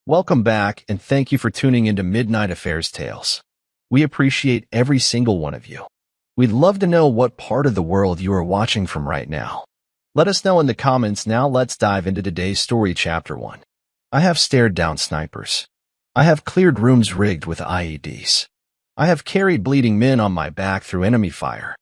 Welcome back, and thank you for tuning into Midnight Affairs Tales. We appreciate every single one of you. We'd love to know what part of the world you are watching from right now. Let us know in the comments. Now let's dive into today's story, Chapter 1. I have stared down snipers. I have cleared rooms rigged with IEDs. I have carried bleeding men on my back through enemy fire.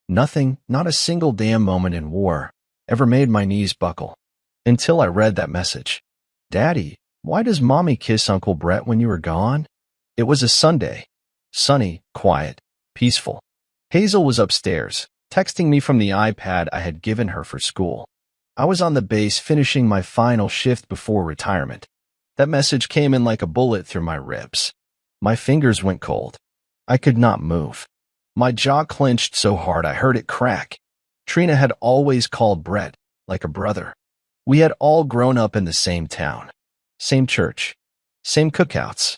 Nothing, not a single damn moment in war, ever made my knees buckle. Until I read that message. Daddy, why does Mommy kiss Uncle Brett when you are gone? It was a Sunday. Sunny, quiet, peaceful. Hazel was upstairs, texting me from the iPad I had given her for school. I was on the base finishing my final shift before retirement. That message came in like a bullet through my ribs. My fingers went cold. I could not move. My jaw clenched so hard I heard it crack. Trina had always called Brett like a brother. We had all grown up in the same town, same church, same cookouts.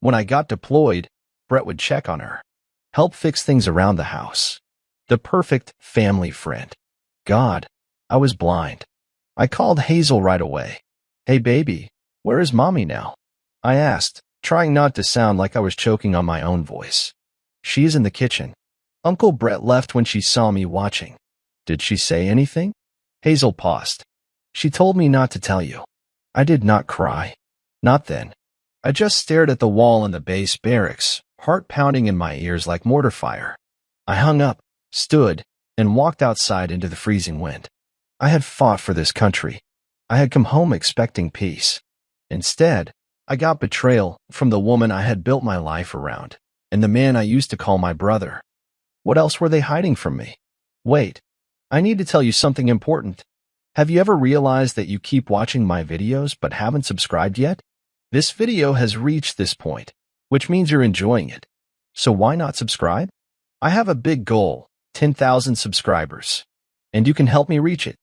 When I got deployed, Brett would check on her, help fix things around the house. The perfect family friend. God, I was blind. I called Hazel right away. Hey baby, where is Mommy now? I asked, trying not to sound like I was choking on my own voice. She is in the kitchen. Uncle Brett left when she saw me watching. Did she say anything? Hazel paused. She told me not to tell you. I did not cry. Not then. I just stared at the wall in the base barracks, heart pounding in my ears like mortar fire. I hung up, stood, and walked outside into the freezing wind. I had fought for this country. I had come home expecting peace. Instead, I got betrayal from the woman I had built my life around, and the man I used to call my brother. What else were they hiding from me? Wait, I need to tell you something important. Have you ever realized that you keep watching my videos but haven't subscribed yet? This video has reached this point, which means you're enjoying it. So why not subscribe? I have a big goal, 10,000 subscribers, and you can help me reach it.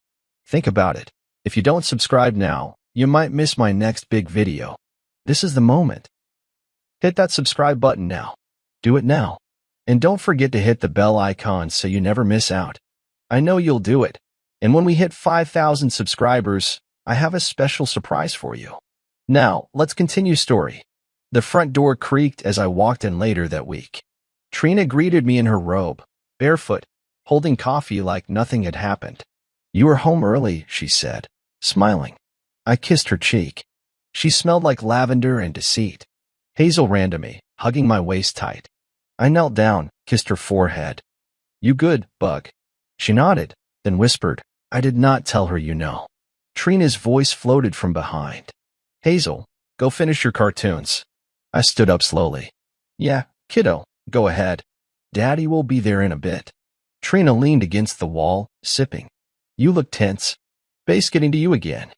Think about it. If you don't subscribe now, you might miss my next big video. This is the moment. Hit that subscribe button now. Do it now. And don't forget to hit the bell icon so you never miss out. I know you'll do it. And when we hit 5,000 subscribers, I have a special surprise for you. Now, let's continue story. The front door creaked as I walked in later that week. Trina greeted me in her robe, barefoot, holding coffee like nothing had happened. You were home early, she said, smiling. I kissed her cheek. She smelled like lavender and deceit. Hazel ran to me, hugging my waist tight. I knelt down, kissed her forehead. You good, Bug? She nodded, then whispered, I did not tell her you know. Trina's voice floated from behind. Hazel, go finish your cartoons. I stood up slowly. Yeah, kiddo, go ahead. Daddy will be there in a bit. Trina leaned against the wall, sipping. You look tense. Base getting to you again.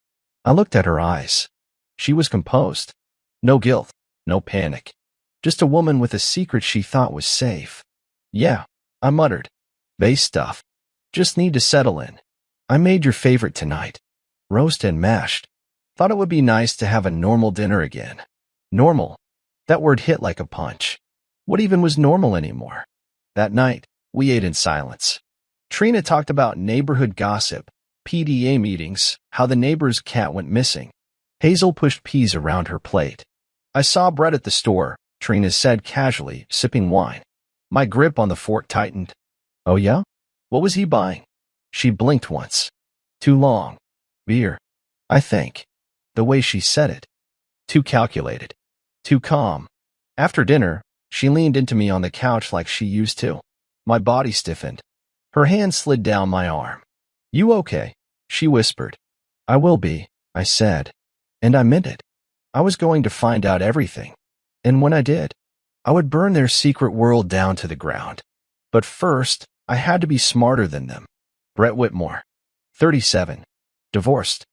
I looked at her eyes. She was composed. No guilt, no panic. Just a woman with a secret she thought was safe. Yeah, I muttered. Base stuff. Just need to settle in. I made your favorite tonight. Roast and mashed. Thought it would be nice to have a normal dinner again. Normal. That word hit like a punch. What even was normal anymore? That night, we ate in silence. Trina talked about neighborhood gossip, PDA meetings, how the neighbor's cat went missing. Hazel pushed peas around her plate. I saw Brett at the store, Trina said casually, sipping wine. My grip on the fork tightened. Oh yeah? What was he buying? She blinked once. Too long. Beer. I think. The way she said it. Too calculated. Too calm. After dinner, she leaned into me on the couch like she used to. My body stiffened. Her hand slid down my arm. You okay? She whispered. I will be, I said. And I meant it. I was going to find out everything. And when I did, I would burn their secret world down to the ground. But first, I had to be smarter than them. Brett Whitmore. 37. Divorced.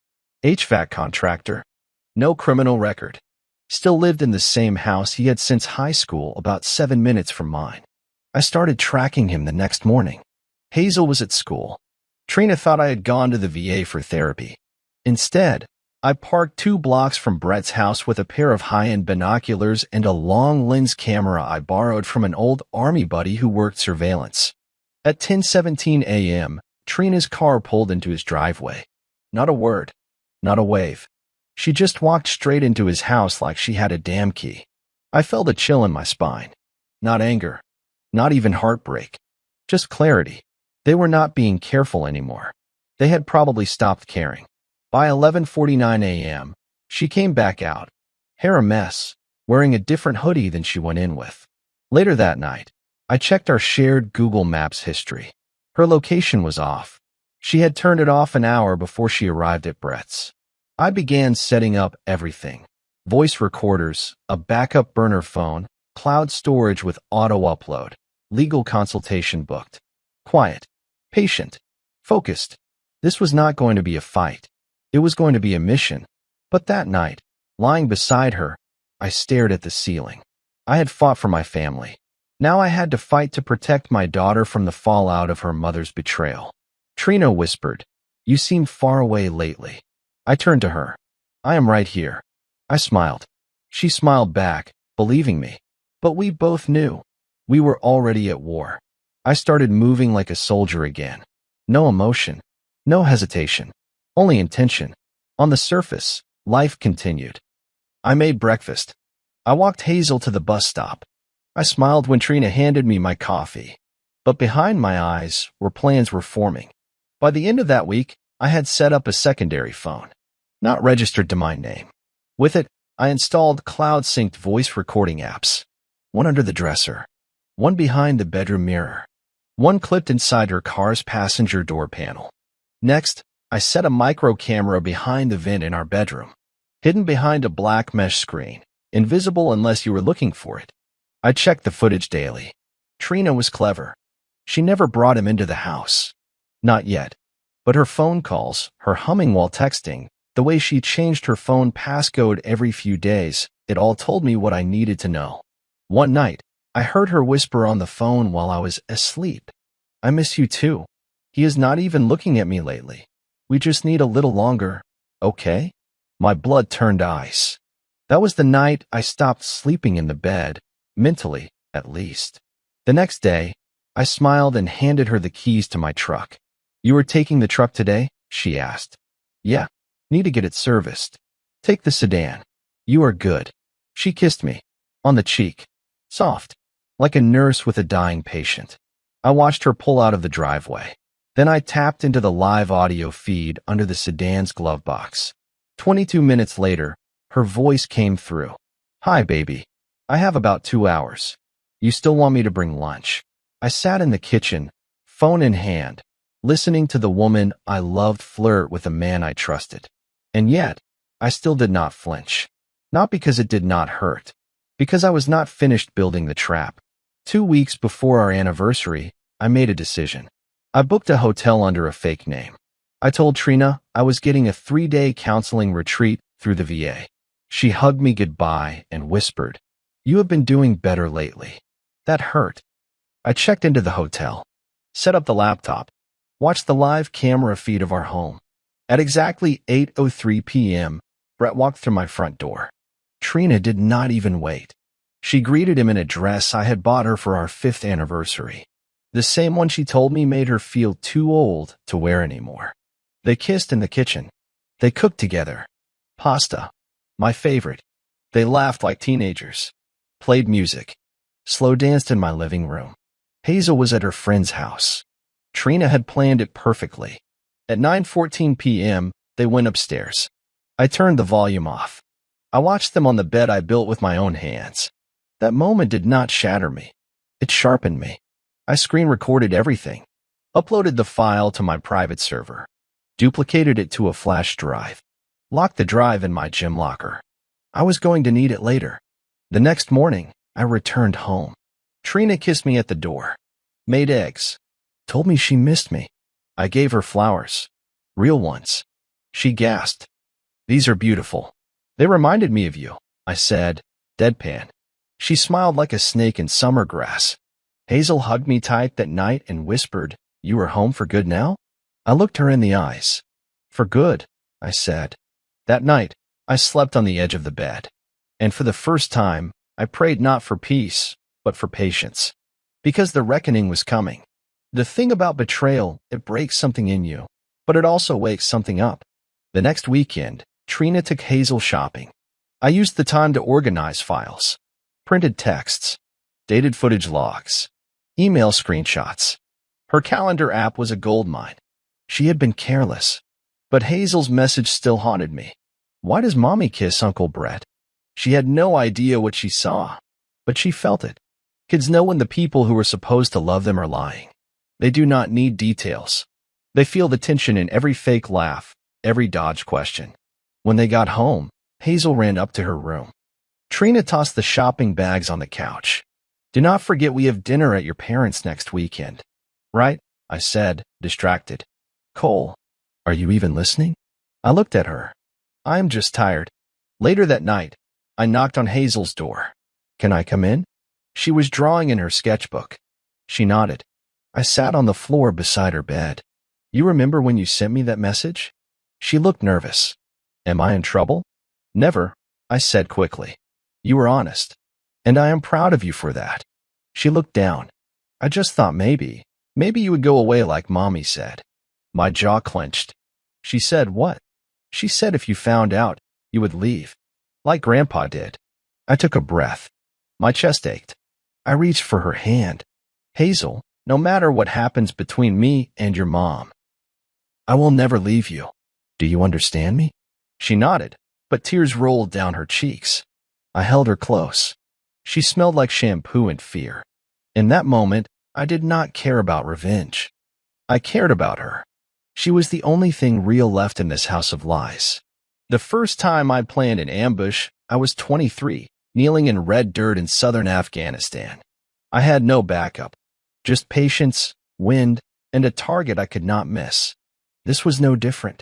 HVAC contractor. No criminal record. Still lived in the same house he had since high school, about 7 minutes from mine. I started tracking him the next morning. Hazel was at school. Trina thought I had gone to the VA for therapy. Instead, I parked 2 blocks from Brett's house with a pair of high-end binoculars and a long lens camera I borrowed from an old army buddy who worked surveillance. At 10:17 a.m., Trina's car pulled into his driveway. Not a word. Not a wave. She just walked straight into his house like she had a damn key. I felt a chill in my spine. Not anger. Not even heartbreak. Just clarity. They were not being careful anymore. They had probably stopped caring. By 11:49 a.m., she came back out, hair a mess, wearing a different hoodie than she went in with. Later that night, I checked our shared Google Maps history. Her location was off. She had turned it off an hour before she arrived at Brett's. I began setting up everything. Voice recorders, a backup burner phone, cloud storage with auto-upload, legal consultation booked. Quiet, patient, focused. This was not going to be a fight. It was going to be a mission. But that night, lying beside her, I stared at the ceiling. I had fought for my family. Now I had to fight to protect my daughter from the fallout of her mother's betrayal. Trina whispered, "You seem far away lately." I turned to her. "I am right here." I smiled. She smiled back, believing me. But we both knew. We were already at war. I started moving like a soldier again. No emotion. No hesitation. Only intention. On the surface, life continued. I made breakfast. I walked Hazel to the bus stop. I smiled when Trina handed me my coffee. But behind my eyes, plans were forming. By the end of that week, I had set up a secondary phone, not registered to my name. With it, I installed cloud-synced voice recording apps. One under the dresser, one behind the bedroom mirror, one clipped inside her car's passenger door panel. Next, I set a micro camera behind the vent in our bedroom, hidden behind a black mesh screen, invisible unless you were looking for it. I checked the footage daily. Trina was clever. She never brought him into the house. Not yet. But her phone calls, her humming while texting, the way she changed her phone passcode every few days, it all told me what I needed to know. One night, I heard her whisper on the phone while I was asleep. "I miss you too. He is not even looking at me lately. We just need a little longer, okay?" My blood turned ice. That was the night I stopped sleeping in the bed, mentally, at least. The next day, I smiled and handed her the keys to my truck. "You are taking the truck today?" she asked. "Yeah. Need to get it serviced." "Take the sedan. You are good." She kissed me. On the cheek. Soft. Like a nurse with a dying patient. I watched her pull out of the driveway. Then I tapped into the live audio feed under the sedan's glove box. 22 minutes later, her voice came through. "Hi, baby. I have about 2 hours. You still want me to bring lunch?" I sat in the kitchen, phone in hand, listening to the woman I loved flirt with a man I trusted. And yet, I still did not flinch. Not because it did not hurt. Because I was not finished building the trap. 2 weeks before our anniversary, I made a decision. I booked a hotel under a fake name. I told Trina I was getting a 3-day counseling retreat through the VA. She hugged me goodbye and whispered, "You have been doing better lately." That hurt. I checked into the hotel, set up the laptop, watched the live camera feed of our home. At exactly 8:03 p.m., Brett walked through my front door. Trina did not even wait. She greeted him in a dress I had bought her for our 5th anniversary. The same one she told me made her feel too old to wear anymore. They kissed in the kitchen. They cooked together. Pasta. My favorite. They laughed like teenagers. Played music. Slow danced in my living room. Hazel was at her friend's house. Trina had planned it perfectly. At 9:14 p.m., they went upstairs. I turned the volume off. I watched them on the bed I built with my own hands. That moment did not shatter me. It sharpened me. I screen recorded everything. Uploaded the file to my private server. Duplicated it to a flash drive. Locked the drive in my gym locker. I was going to need it later. The next morning, I returned home. Trina kissed me at the door. Made eggs. Told me she missed me. I gave her flowers. Real ones. She gasped. "These are beautiful. They reminded me of you," I said, deadpan. She smiled like a snake in summer grass. Hazel hugged me tight that night and whispered, "You are home for good now?" I looked her in the eyes. "For good," I said. That night, I slept on the edge of the bed. And for the first time, I prayed not for peace, but for patience. Because the reckoning was coming. The thing about betrayal, it breaks something in you, but it also wakes something up. The next weekend, Trina took Hazel shopping. I used the time to organize files, printed texts, dated footage logs, email screenshots. Her calendar app was a goldmine. She had been careless, but Hazel's message still haunted me. Why does Mommy kiss Uncle Brett? She had no idea what she saw, but she felt it. Kids know when the people who are supposed to love them are lying. They do not need details. They feel the tension in every fake laugh, every dodged question. When they got home, Hazel ran up to her room. Trina tossed the shopping bags on the couch. Do not forget we have dinner at your parents' next weekend. Right? I said, distracted. Cole, are you even listening? I looked at her. I am just tired. Later that night, I knocked on Hazel's door. Can I come in? She was drawing in her sketchbook. She nodded. I sat on the floor beside her bed. You remember when you sent me that message? She looked nervous. Am I in trouble? Never, I said quickly. You were honest, and I am proud of you for that. She looked down. I just thought maybe you would go away like Mommy said. My jaw clenched. She said what? She said if you found out, you would leave. Like Grandpa did. I took a breath. My chest ached. I reached for her hand. Hazel, no matter what happens between me and your mom, I will never leave you. Do you understand me? She nodded, but tears rolled down her cheeks. I held her close. She smelled like shampoo and fear. In that moment, I did not care about revenge. I cared about her. She was the only thing real left in this house of lies. The first time I planned an ambush, I was 23, kneeling in red dirt in southern Afghanistan. I had no backup, just patience, wind, and a target I could not miss. This was no different.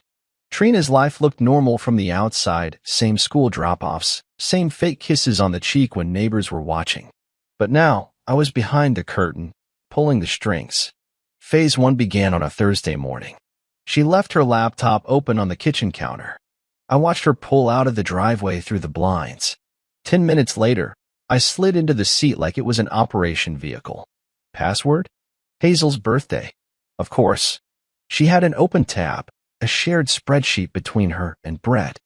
Trina's life looked normal from the outside, same school drop-offs, same fake kisses on the cheek when neighbors were watching. But now, I was behind the curtain, pulling the strings. Phase 1 began on a Thursday morning. She left her laptop open on the kitchen counter. I watched her pull out of the driveway through the blinds. 10 minutes later, I slid into the seat like it was an operation vehicle. Password? Hazel's birthday. Of course. She had an open tab, a shared spreadsheet between her and Brett,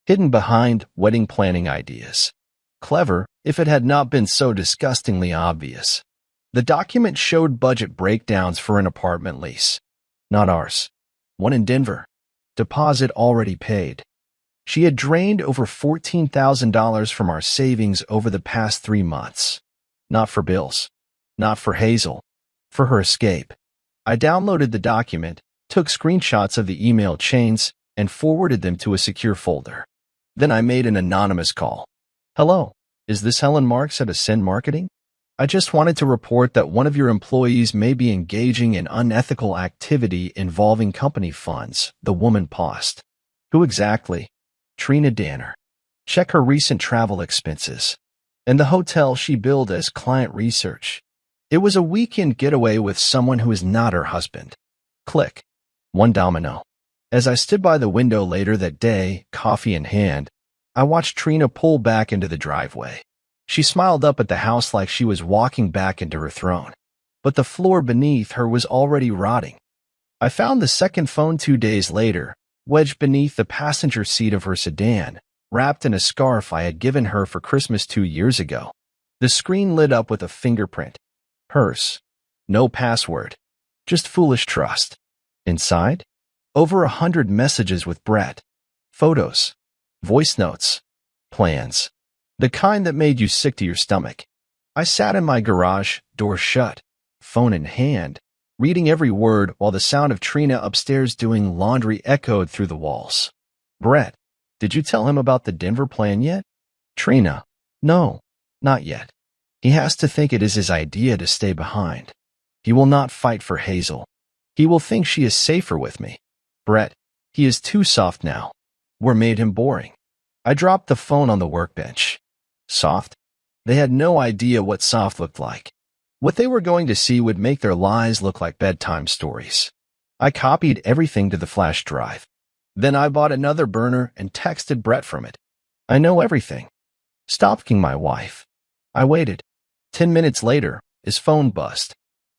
hidden behind wedding planning ideas. Clever, if it had not been so disgustingly obvious. The document showed budget breakdowns for an apartment lease. Not ours. One in Denver. Deposit already paid. She had drained over $14,000 from our savings over the past 3 months. Not for bills. Not for Hazel. For her escape. I downloaded the document, took screenshots of the email chains, and forwarded them to a secure folder. Then I made an anonymous call. Hello, is this Helen Marks at Ascend Marketing? I just wanted to report that one of your employees may be engaging in unethical activity involving company funds. The woman paused. Who exactly? Trina Danner. Check her recent travel expenses. And the hotel she billed as client research. It was a weekend getaway with someone who is not her husband. Click. One domino. As I stood by the window later that day, coffee in hand, I watched Trina pull back into the driveway. She smiled up at the house like she was walking back into her throne. But the floor beneath her was already rotting. I found the second phone 2 days later, wedged beneath the passenger seat of her sedan, wrapped in a scarf I had given her for Christmas 2 years ago. The screen lit up with a fingerprint. Hers. No password. Just foolish trust. Inside? Over 100 messages with Brett. Photos. Voice notes. Plans. The kind that made you sick to your stomach. I sat in my garage, door shut, phone in hand, reading every word while the sound of Trina upstairs doing laundry echoed through the walls. Brett, did you tell him about the Denver plan yet? Trina, no, not yet. He has to think it is his idea to stay behind. He will not fight for Hazel. He will think she is safer with me. Brett, he is too soft now. We're made him boring. I dropped the phone on the workbench. Soft? They had no idea what soft looked like. What they were going to see would make their lies look like bedtime stories. I copied everything to the flash drive. Then I bought another burner and texted Brett from it. I know everything. Stalking my wife. I waited. 10 minutes later, his phone buzzed.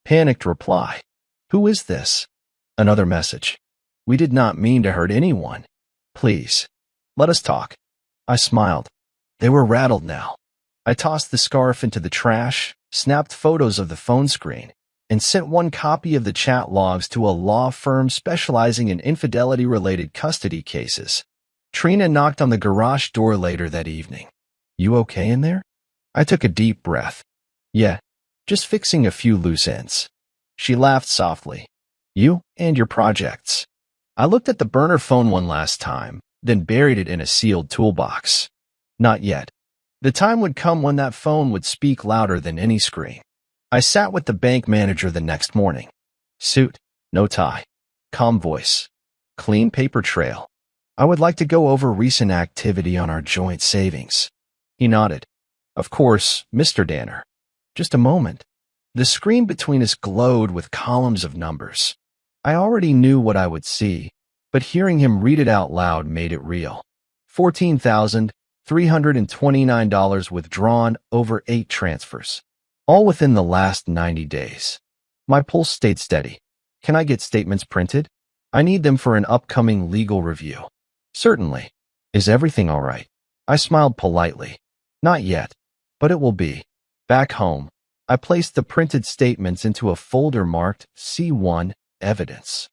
Panicked reply. Who is this? Another message. We did not mean to hurt anyone. Please. Let us talk. I smiled. They were rattled now. I tossed the scarf into the trash, snapped photos of the phone screen, and sent one copy of the chat logs to a law firm specializing in infidelity-related custody cases. Trina knocked on the garage door later that evening. You okay in there? I took a deep breath. Yeah, just fixing a few loose ends. She laughed softly. You and your projects. I looked at the burner phone one last time, then buried it in a sealed toolbox. Not yet. The time would come when that phone would speak louder than any scream. I sat with the bank manager the next morning. Suit, no tie. Calm voice. Clean paper trail. I would like to go over recent activity on our joint savings. He nodded. Of course, Mr. Danner. Just a moment. The screen between us glowed with columns of numbers. I already knew what I would see, but hearing him read it out loud made it real. $14,329 withdrawn over 8 transfers, all within the last 90 days. My pulse stayed steady. Can I get statements printed? I need them for an upcoming legal review. Certainly. Is everything all right? I smiled politely. Not yet, but it will be. Back home, I placed the printed statements into a folder marked C1 Evidence.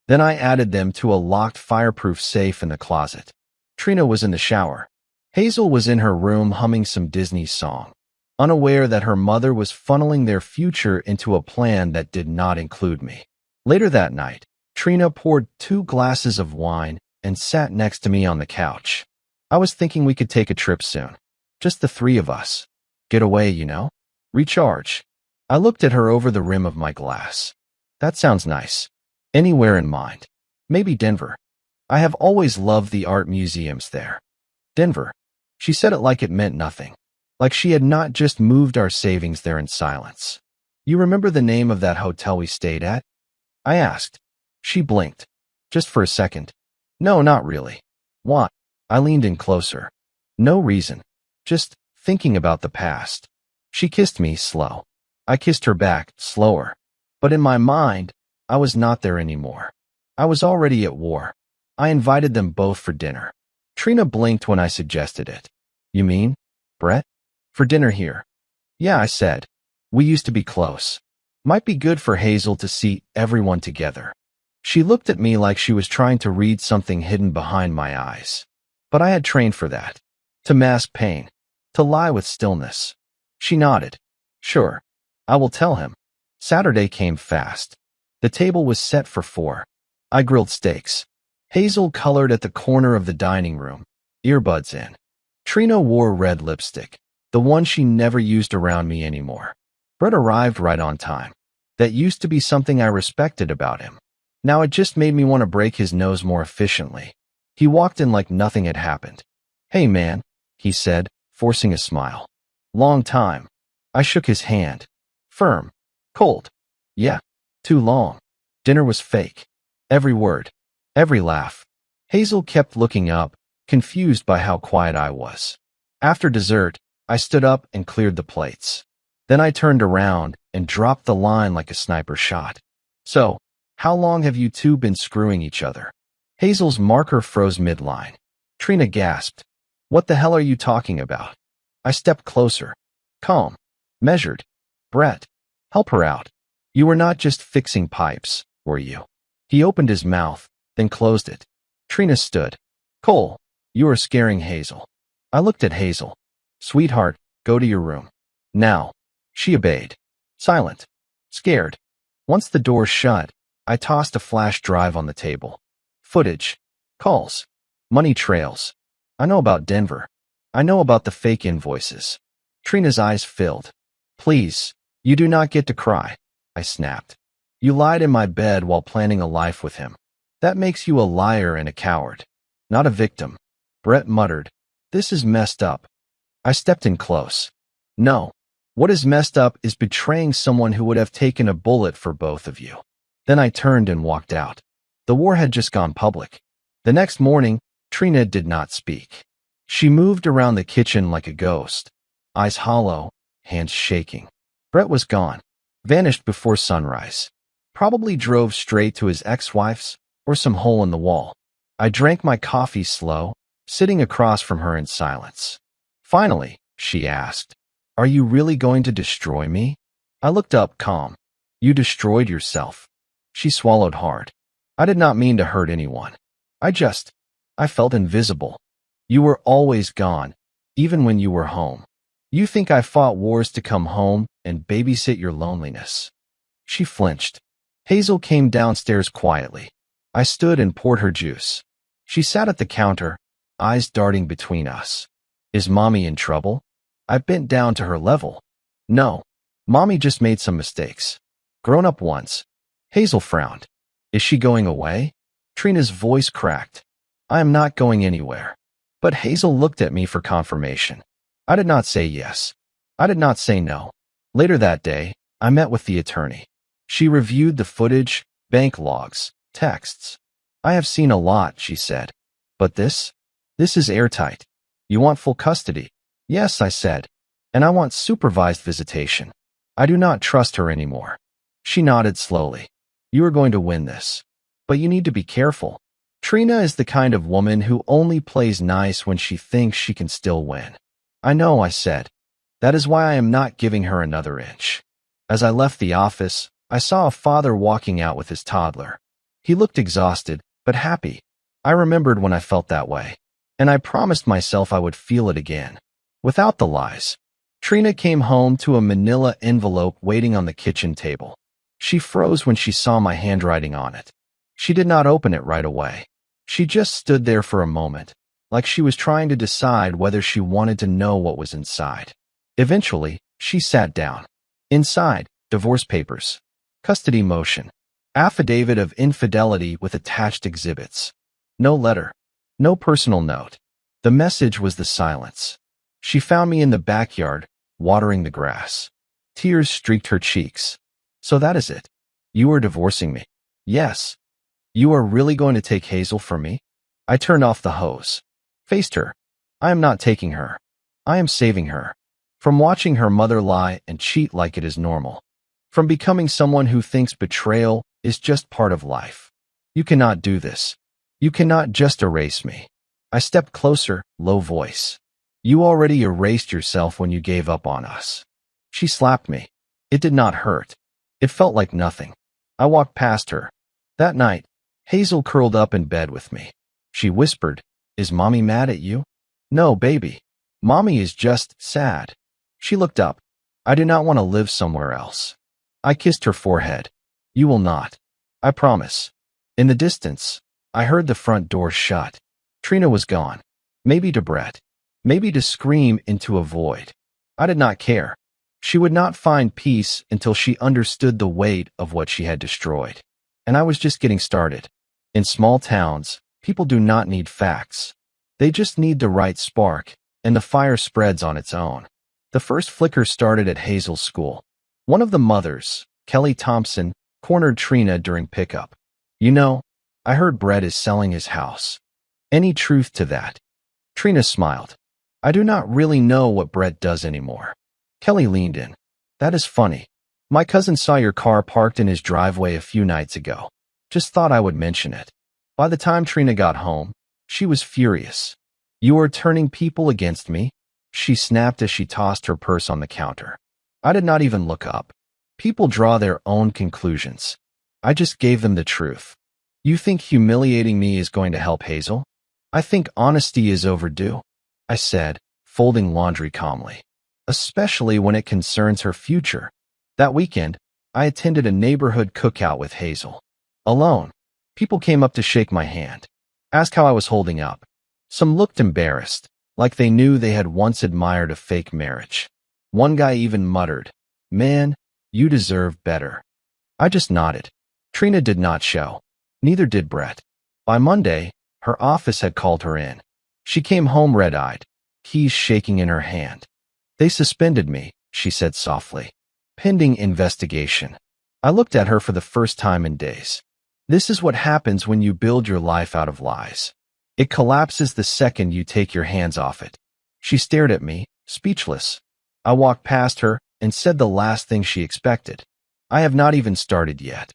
Then I added them to a locked fireproof safe in the closet. Trina was in the shower. Hazel was in her room humming some Disney song, unaware that her mother was funneling their future into a plan that did not include me. Later that night, Trina poured 2 glasses of wine and sat next to me on the couch. I was thinking we could take a trip soon. Just the 3 of us. Get away, you know? Recharge. I looked at her over the rim of my glass. That sounds nice. Anywhere in mind. Maybe Denver. I have always loved the art museums there. Denver. She said it like it meant nothing. Like she had not just moved our savings there in silence. You remember the name of that hotel we stayed at? I asked. She blinked. Just for a second. No, not really. Why? I leaned in closer. No reason. Just thinking about the past. She kissed me slow. I kissed her back, slower. But in my mind, I was not there anymore. I was already at war. I invited them both for dinner. Trina blinked when I suggested it. You mean, Brett? For dinner here. Yeah, I said. We used to be close. Might be good for Hazel to see everyone together. She looked at me like she was trying to read something hidden behind my eyes. But I had trained for that. To mask pain. To lie with stillness. She nodded. Sure. I will tell him. Saturday came fast. The table was set for 4. I grilled steaks. Hazel colored at the corner of the dining room, earbuds in. Trina wore red lipstick, the one she never used around me anymore. Brett arrived right on time. That used to be something I respected about him. Now it just made me want to break his nose more efficiently. He walked in like nothing had happened. Hey man, he said, forcing a smile. Long time. I shook his hand. Firm. Cold. Yeah. Too long. Dinner was fake. Every word. Every laugh. Hazel kept looking up, confused by how quiet I was. After dessert, I stood up and cleared the plates. Then I turned around and dropped the line like a sniper shot. So, how long have you two been screwing each other? Hazel's marker froze midline. Trina gasped. What the hell are you talking about? I stepped closer. Calm. Measured. Brett, help her out. You were not just fixing pipes, were you? He opened his mouth, then closed it. Trina stood. Cole, you are scaring Hazel. I looked at Hazel. Sweetheart, go to your room. Now. She obeyed. Silent. Scared. Once the door shut, I tossed a flash drive on the table. Footage. Calls. Money trails. I know about Denver. I know about the fake invoices. Trina's eyes filled. Please, you do not get to cry, I snapped. You lied in my bed while planning a life with him. That makes you a liar and a coward, not a victim. Brett muttered. This is messed up. I stepped in close. No. What is messed up is betraying someone who would have taken a bullet for both of you. Then I turned and walked out. The war had just gone public. The next morning, Trina did not speak. She moved around the kitchen like a ghost, eyes hollow, hands shaking. Brett was gone, vanished before sunrise. Probably drove straight to his ex-wife's or some hole in the wall. I drank my coffee slow, sitting across from her in silence. Finally, she asked, "Are you really going to destroy me?" I looked up, calm. "You destroyed yourself." She swallowed hard. "I did not mean to hurt anyone. I felt invisible. You were always gone, even when you were home. You think I fought wars to come home and babysit your loneliness." She flinched. Hazel came downstairs quietly. I stood and poured her juice. She sat at the counter, eyes darting between us. "Is Mommy in trouble?" I bent down to her level. "No. Mommy just made some mistakes. Grown up once." Hazel frowned. "Is she going away?" Trina's voice cracked. "I am not going anywhere." But Hazel looked at me for confirmation. I did not say yes. I did not say no. Later that day, I met with the attorney. She reviewed the footage, bank logs, texts. "I have seen a lot," she said. "But this is airtight. You want full custody?" "Yes," I said. "And I want supervised visitation." I do not trust her anymore. She nodded slowly. "You are going to win this. But you need to be careful. Trina is the kind of woman who only plays nice when she thinks she can still win." "I know," I said. "That is why I am not giving her another inch." As I left the office, I saw a father walking out with his toddler. He looked exhausted, but happy. I remembered when I felt that way, and I promised myself I would feel it again. Without the lies. Trina came home to a manila envelope waiting on the kitchen table. She froze when she saw my handwriting on it. She did not open it right away. She just stood there for a moment, like she was trying to decide whether she wanted to know what was inside. Eventually, she sat down. Inside, divorce papers, custody motion, affidavit of infidelity with attached exhibits. No letter, no personal note. The message was the silence. She found me in the backyard, watering the grass. Tears streaked her cheeks. "So that is it. You are divorcing me." "Yes." "You are really going to take Hazel from me?" I turned off the hose. Faced her. "I am not taking her. I am saving her. From watching her mother lie and cheat like it is normal. From becoming someone who thinks betrayal is just part of life. You cannot do this. You cannot just erase me." I stepped closer, low voice. "You already erased yourself when you gave up on us." She slapped me. It did not hurt. It felt like nothing. I walked past her. That night, Hazel curled up in bed with me. She whispered, "Is Mommy mad at you?" "No, baby. Mommy is just sad." She looked up. "I do not want to live somewhere else." I kissed her forehead. "You will not. I promise." In the distance, I heard the front door shut. Trina was gone. Maybe to Brett. Maybe to scream into a void. I did not care. She would not find peace until she understood the weight of what she had destroyed. And I was just getting started. In small towns, people do not need facts. They just need the right spark, and the fire spreads on its own. The first flicker started at Hazel's school. One of the mothers, Kelly Thompson, cornered Trina during pickup. "You know, I heard Brett is selling his house. Any truth to that?" Trina smiled. "I do not really know what Brett does anymore." Kelly leaned in. "That is funny. My cousin saw your car parked in his driveway a few nights ago. Just thought I would mention it." By the time Trina got home, she was furious. "You are turning people against me?" She snapped as she tossed her purse on the counter. I did not even look up. People draw their own conclusions. I just gave them the truth. "You think humiliating me is going to help Hazel?" "I think honesty is overdue," I said, folding laundry calmly. "Especially when it concerns her future." That weekend, I attended a neighborhood cookout with Hazel. Alone. People came up to shake my hand, ask how I was holding up. Some looked embarrassed, like they knew they had once admired a fake marriage. One guy even muttered, "Man, you deserve better." I just nodded. Trina did not show. Neither did Brett. By Monday, her office had called her in. She came home red-eyed, keys shaking in her hand. "They suspended me," she said softly. "Pending investigation." I looked at her for the first time in days. This is what happens when you build your life out of lies. It collapses the second you take your hands off it. She stared at me, speechless. I walked past her and said the last thing she expected. "I have not even started yet."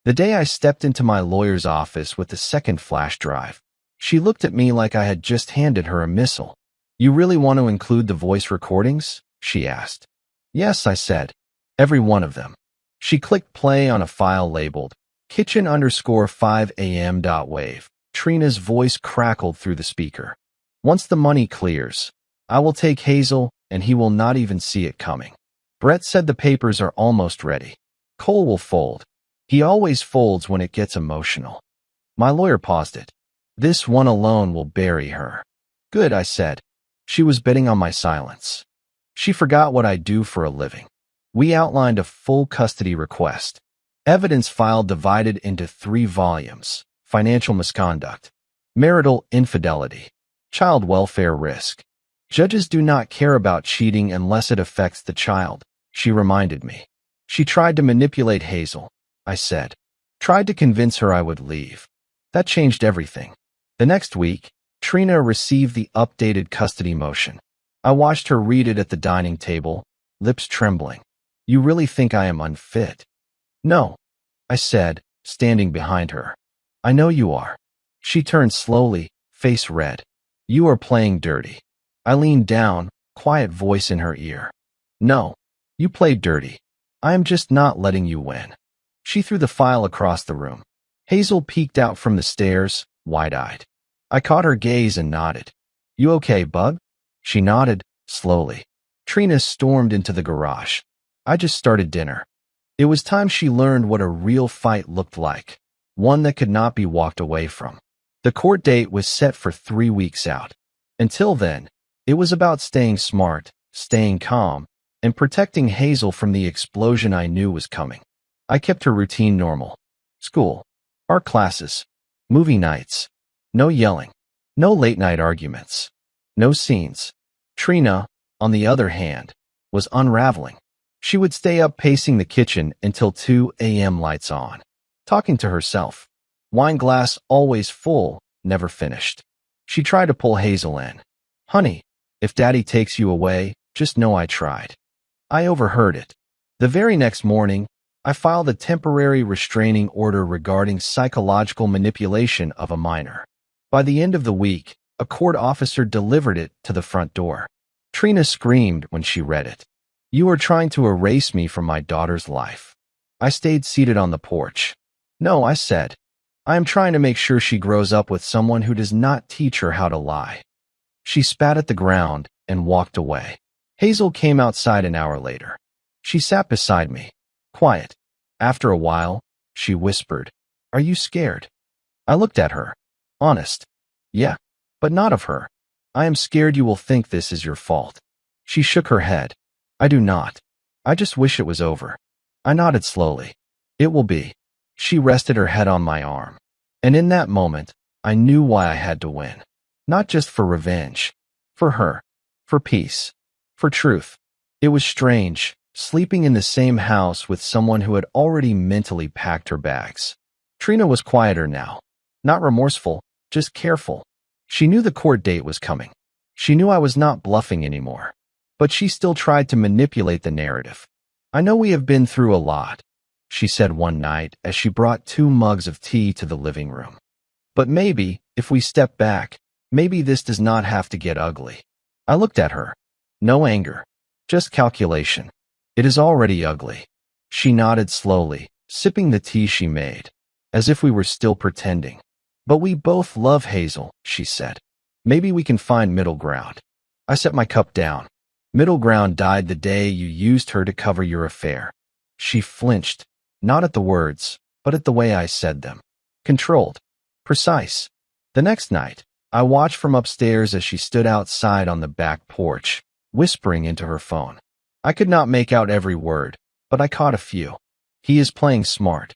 The day I stepped into my lawyer's office with the second flash drive, She looked at me like I had just handed her a missile. You really want to include the voice recordings? She asked. Yes, I said. Every one of them. She clicked play on a file labeled kitchen_5am.wave. Trina's voice crackled through the speaker. Once the money clears, I will take Hazel and he will not even see it coming. Brett said the papers are almost ready. Cole will fold. He always folds when it gets emotional. My lawyer paused it. This one alone will bury her. Good, I said. She was betting on my silence. She forgot what I do for a living. We outlined a full custody request. Evidence file divided into 3 volumes. Financial misconduct, marital infidelity, child welfare risk. Judges do not care about cheating unless it affects the child, she reminded me. She tried to manipulate Hazel, I said. Tried to convince her I would leave. That changed everything. The next week, Trina received the updated custody motion. I watched her read it at the dining table, lips trembling. You really think I am unfit? No, I said, standing behind her. I know you are. She turned slowly, face red. You are playing dirty. I leaned down, quiet voice in her ear. No, you played dirty. I am just not letting you win. She threw the file across the room. Hazel peeked out from the stairs, wide-eyed. I caught her gaze and nodded. You okay, bub? She nodded, slowly. Trina stormed into the garage. I just started dinner. It was time she learned what a real fight looked like, one that could not be walked away from. The court date was set for 3 weeks out. Until then, it was about staying smart, staying calm, and protecting Hazel from the explosion I knew was coming. I kept her routine normal. School, art classes, movie nights. No yelling. No late-night arguments. No scenes. Trina, on the other hand, was unraveling. She would stay up pacing the kitchen until 2 a.m. lights on, talking to herself. Wine glass always full, never finished. She tried to pull Hazel in. Honey, if Daddy takes you away, just know I tried. I overheard it. The very next morning, I filed a temporary restraining order regarding psychological manipulation of a minor. By the end of the week, a court officer delivered it to the front door. Trina screamed when she read it. You are trying to erase me from my daughter's life. I stayed seated on the porch. No, I said. I am trying to make sure she grows up with someone who does not teach her how to lie. She spat at the ground and walked away. Hazel came outside an hour later. She sat beside me, quiet. After a while, she whispered, Are you scared? I looked at her. Honest. Yeah, but not of her. I am scared you will think this is your fault. She shook her head. I do not. I just wish it was over. I nodded slowly. It will be. She rested her head on my arm. And in that moment, I knew why I had to win. Not just for revenge. For her. For peace. For truth. It was strange, sleeping in the same house with someone who had already mentally packed her bags. Trina was quieter now. Not remorseful, just careful. She knew the court date was coming. She knew I was not bluffing anymore. But she still tried to manipulate the narrative. I know we have been through a lot, she said one night as she brought 2 mugs of tea to the living room. But maybe, if we step back, maybe this does not have to get ugly. I looked at her. No anger. Just calculation. It is already ugly. She nodded slowly, sipping the tea she made, as if we were still pretending. But we both love Hazel, she said. Maybe we can find middle ground. I set my cup down. Middle ground died the day you used her to cover your affair. She flinched, not at the words, but at the way I said them. Controlled. Precise. The next night, I watched from upstairs as she stood outside on the back porch, whispering into her phone. I could not make out every word, but I caught a few. He is playing smart.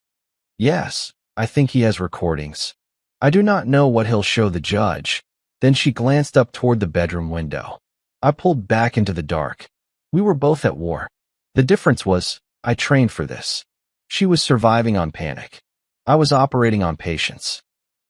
Yes, I think he has recordings. I do not know what he'll show the judge. Then she glanced up toward the bedroom window. I pulled back into the dark. We were both at war. The difference was, I trained for this. She was surviving on panic. I was operating on patience.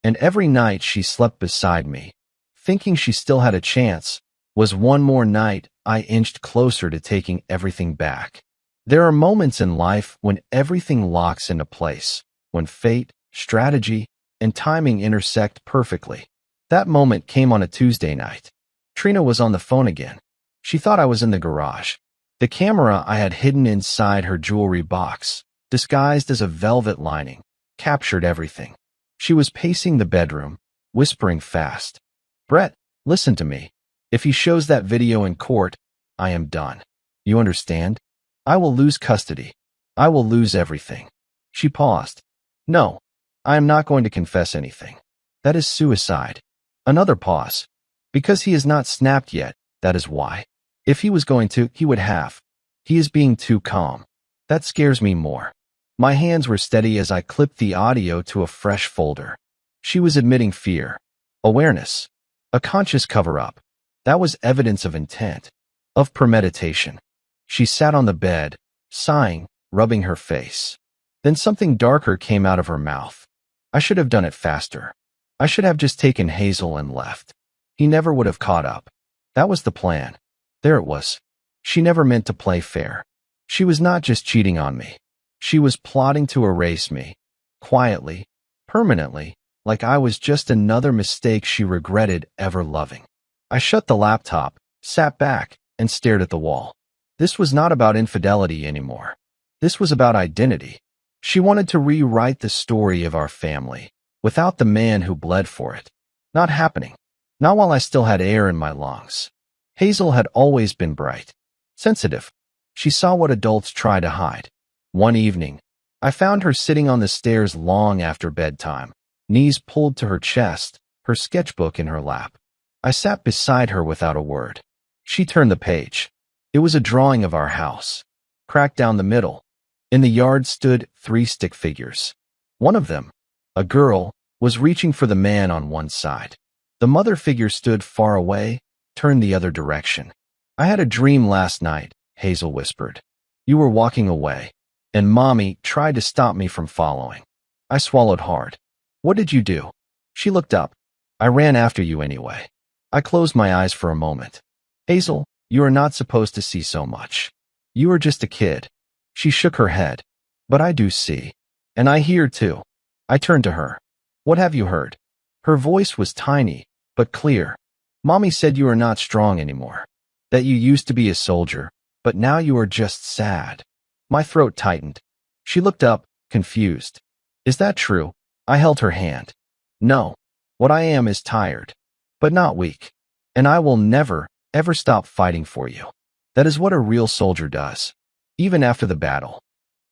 And every night she slept beside me, thinking she still had a chance, was one more night I inched closer to taking everything back. There are moments in life when everything locks into place, when fate, strategy, and timing intersect perfectly. That moment came on a Tuesday night. Trina was on the phone again. She thought I was in the garage. The camera I had hidden inside her jewelry box, disguised as a velvet lining, captured everything. She was pacing the bedroom, whispering fast. "Brett, listen to me. If he shows that video in court, I am done. You understand? I will lose custody. I will lose everything." She paused. "No, I am not going to confess anything. That is suicide." Another pause. "Because he has not snapped yet, that is why. If he was going to, he would have. He is being too calm. That scares me more." My hands were steady as I clipped the audio to a fresh folder. She was admitting fear, awareness, a conscious cover-up. That was evidence of intent, of premeditation. She sat on the bed, sighing, rubbing her face. Then something darker came out of her mouth. "I should have done it faster. I should have just taken Hazel and left. He never would have caught up. That was the plan." There it was. She never meant to play fair. She was not just cheating on me. She was plotting to erase me, quietly, permanently, like I was just another mistake she regretted ever loving. I shut the laptop, sat back, and stared at the wall. This was not about infidelity anymore. This was about identity. She wanted to rewrite the story of our family, without the man who bled for it. Not happening. Not while I still had air in my lungs. Hazel had always been bright, sensitive. She saw what adults try to hide. One evening, I found her sitting on the stairs long after bedtime, knees pulled to her chest, her sketchbook in her lap. I sat beside her without a word. She turned the page. It was a drawing of our house, cracked down the middle. In the yard stood 3 stick figures. One of them, a girl, was reaching for the man on one side. The mother figure stood far away, turned the other direction. "I had a dream last night," Hazel whispered. "You were walking away, and Mommy tried to stop me from following." I swallowed hard. "What did you do?" She looked up. "I ran after you anyway." I closed my eyes for a moment. "Hazel, you are not supposed to see so much. You are just a kid." She shook her head. "But I do see. And I hear too." I turned to her. "What have you heard?" Her voice was tiny, but clear. "Mommy said you are not strong anymore. That you used to be a soldier, but now you are just sad." My throat tightened. She looked up, confused. "Is that true?" I held her hand. "No. What I am is tired, but not weak. And I will never, ever stop fighting for you. That is what a real soldier does, even after the battle."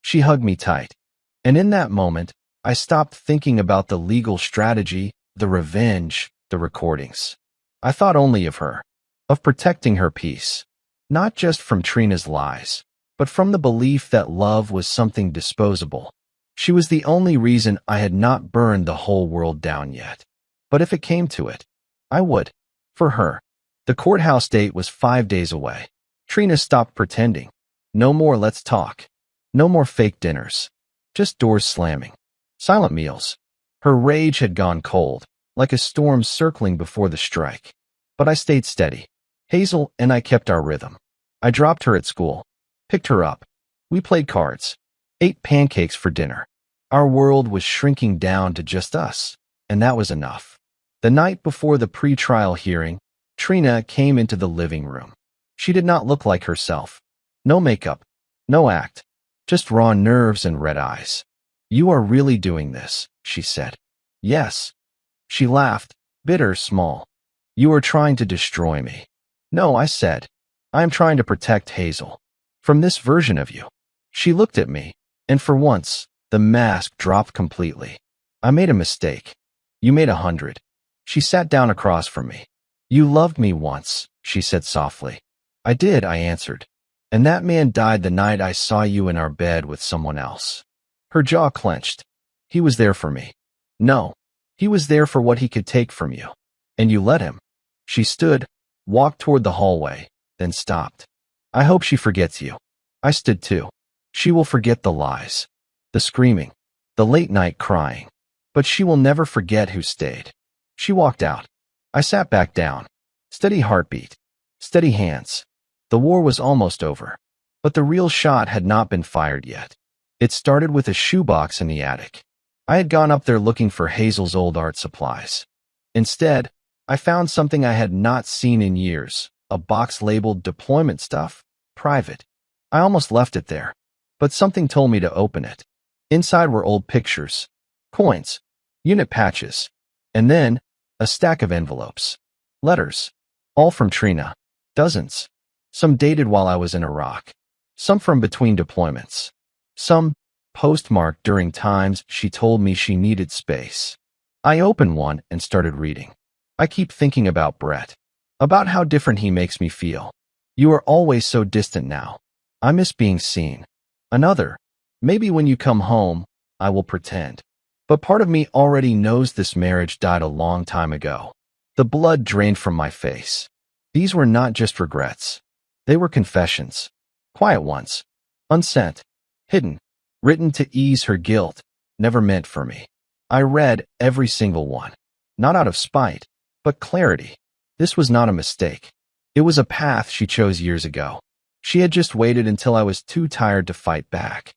She hugged me tight. And in that moment, I stopped thinking about the legal strategy, the revenge, the recordings. I thought only of her, of protecting her peace, not just from Trina's lies, but from the belief that love was something disposable. She was the only reason I had not burned the whole world down yet. But if it came to it, I would. For her. The courthouse date was 5 days away. Trina stopped pretending. No more let's talk. No more fake dinners. Just doors slamming. Silent meals. Her rage had gone cold, like a storm circling before the strike. But I stayed steady. Hazel and I kept our rhythm. I dropped her at school, picked her up. We played cards, ate pancakes for dinner. Our world was shrinking down to just us, and that was enough. The night before the pre-trial hearing, Trina came into the living room. She did not look like herself. No makeup, no act, just raw nerves and red eyes. "You are really doing this," she said. "Yes." She laughed, bitter, small. "You are trying to destroy me." "No," I said. "I am trying to protect Hazel. From this version of you." She looked at me, and for once, the mask dropped completely. "I made a mistake. You made 100. She sat down across from me. "You loved me once," she said softly. "I did," I answered. "And that man died the night I saw you in our bed with someone else." Her jaw clenched. "He was there for me." "No. He was there for what he could take from you. And you let him." She stood, walked toward the hallway, then stopped. "I hope she forgets you." I stood too. She will forget the lies, the screaming, the late night crying. But she will never forget who stayed. She walked out. I sat back down. Steady heartbeat. Steady hands. The war was almost over. But the real shot had not been fired yet. It started with a shoebox in the attic. I had gone up there looking for Hazel's old art supplies. Instead, I found something I had not seen in years, a box labeled deployment stuff, private. I almost left it there, but something told me to open it. Inside were old pictures, coins, unit patches, and then a stack of envelopes. Letters, all from Trina. Dozens. Some dated while I was in Iraq. Some from between deployments. Some postmarked during times she told me she needed space. I opened one and started reading. I keep thinking about Brett. About how different he makes me feel. You are always so distant now. I miss being seen. Another. Maybe when you come home, I will pretend. But part of me already knows this marriage died a long time ago. The blood drained from my face. These were not just regrets. They were confessions. Quiet ones. Unsent. Hidden. Written to ease her guilt. Never meant for me. I read every single one. Not out of spite, but clarity. This was not a mistake. It was a path she chose years ago. She had just waited until I was too tired to fight back.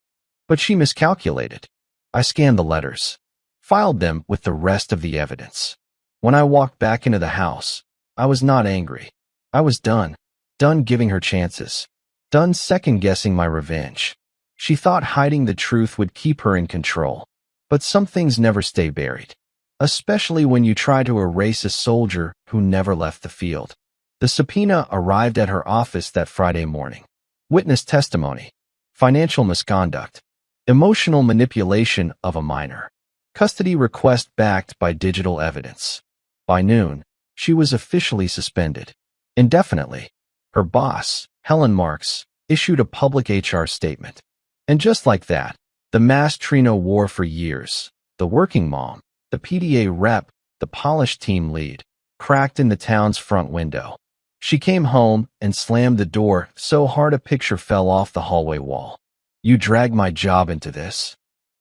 But she miscalculated. I scanned the letters. Filed them with the rest of the evidence. When I walked back into the house, I was not angry. I was done. Done giving her chances. Done second-guessing my revenge. She thought hiding the truth would keep her in control. But some things never stay buried. Especially when you try to erase a soldier who never left the field. The subpoena arrived at her office that Friday morning. Witness testimony. Financial misconduct. Emotional manipulation of a minor. Custody request backed by digital evidence. By noon, she was officially suspended. Indefinitely. Her boss, Helen Marks, issued a public HR statement. And just like that, the mask Trina wore for years, the working mom, the PDA rep, the polished team lead, cracked in the town's front window. She came home and slammed the door so hard a picture fell off the hallway wall. You dragged my job into this?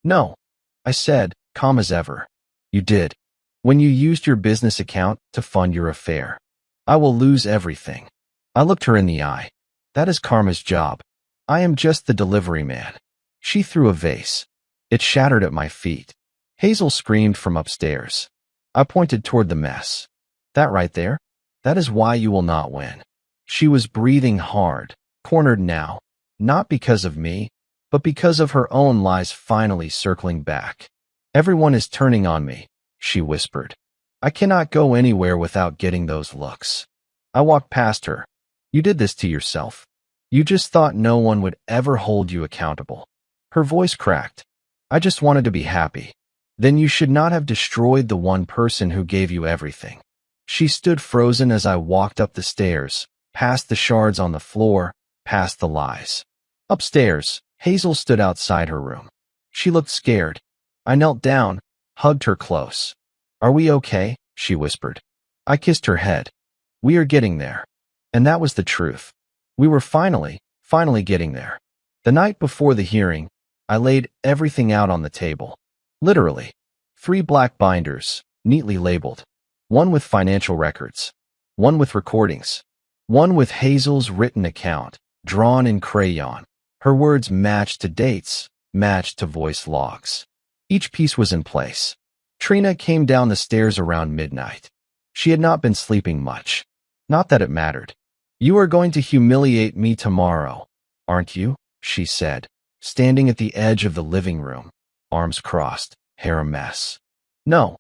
No, I said, calm as ever. You did. When you used your business account to fund your affair. I will lose everything. I looked her in the eye. That is Karma's job. I am just the delivery man. She threw a vase. It shattered at my feet. Hazel screamed from upstairs. I pointed toward the mess. That right there? That is why you will not win. She was breathing hard, cornered now, not because of me, but because of her own lies finally circling back. Everyone is turning on me, she whispered. I cannot go anywhere without getting those looks. I walked past her. You did this to yourself. You just thought no one would ever hold you accountable. Her voice cracked. I just wanted to be happy. Then you should not have destroyed the one person who gave you everything. She stood frozen as I walked up the stairs, past the shards on the floor, past the lies. Upstairs, Hazel stood outside her room. She looked scared. I knelt down, hugged her close. Are we okay? She whispered. I kissed her head. We are getting there. And that was the truth. We were finally getting there. The night before the hearing, I laid everything out on the table. Literally. 3 black binders, neatly labeled. One with financial records. One with recordings. One with Hazel's written account, drawn in crayon. Her words matched to dates, matched to voice logs. Each piece was in place. Trina came down the stairs around midnight. She had not been sleeping much. Not that it mattered. You are going to humiliate me tomorrow, aren't you? She said, standing at the edge of the living room, arms crossed, hair a mess. No,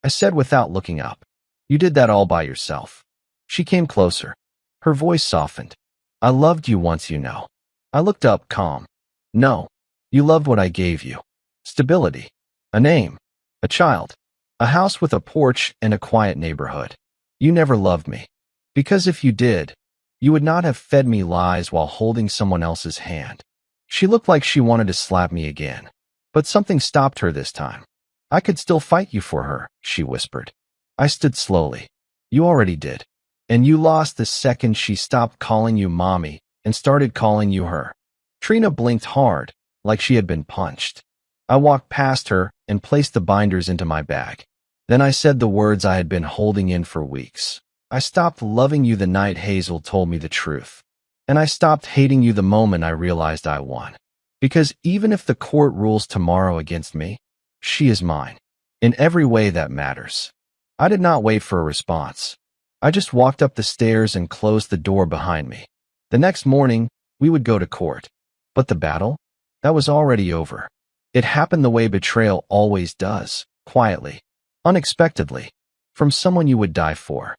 I said without looking up. You did that all by yourself. She came closer. Her voice softened. I loved you once, you know. I looked up, calm. No, you loved what I gave you. Stability. A name. A child. A house with a porch and a quiet neighborhood. You never loved me. Because if you did, you would not have fed me lies while holding someone else's hand. She looked like she wanted to slap me again. But something stopped her this time. I could still fight you for her, she whispered. I stood slowly. You already did. And you lost the second she stopped calling you mommy and started calling you her. Trina blinked hard, like she had been punched. I walked past her and placed the binders into my bag. Then I said the words I had been holding in for weeks. I stopped loving you the night Hazel told me the truth. And I stopped hating you the moment I realized I won. Because even if the court rules tomorrow against me, she is mine. In every way that matters. I did not wait for a response. I just walked up the stairs and closed the door behind me. The next morning, we would go to court. But the battle? That was already over. It happened the way betrayal always does, quietly, unexpectedly, from someone you would die for.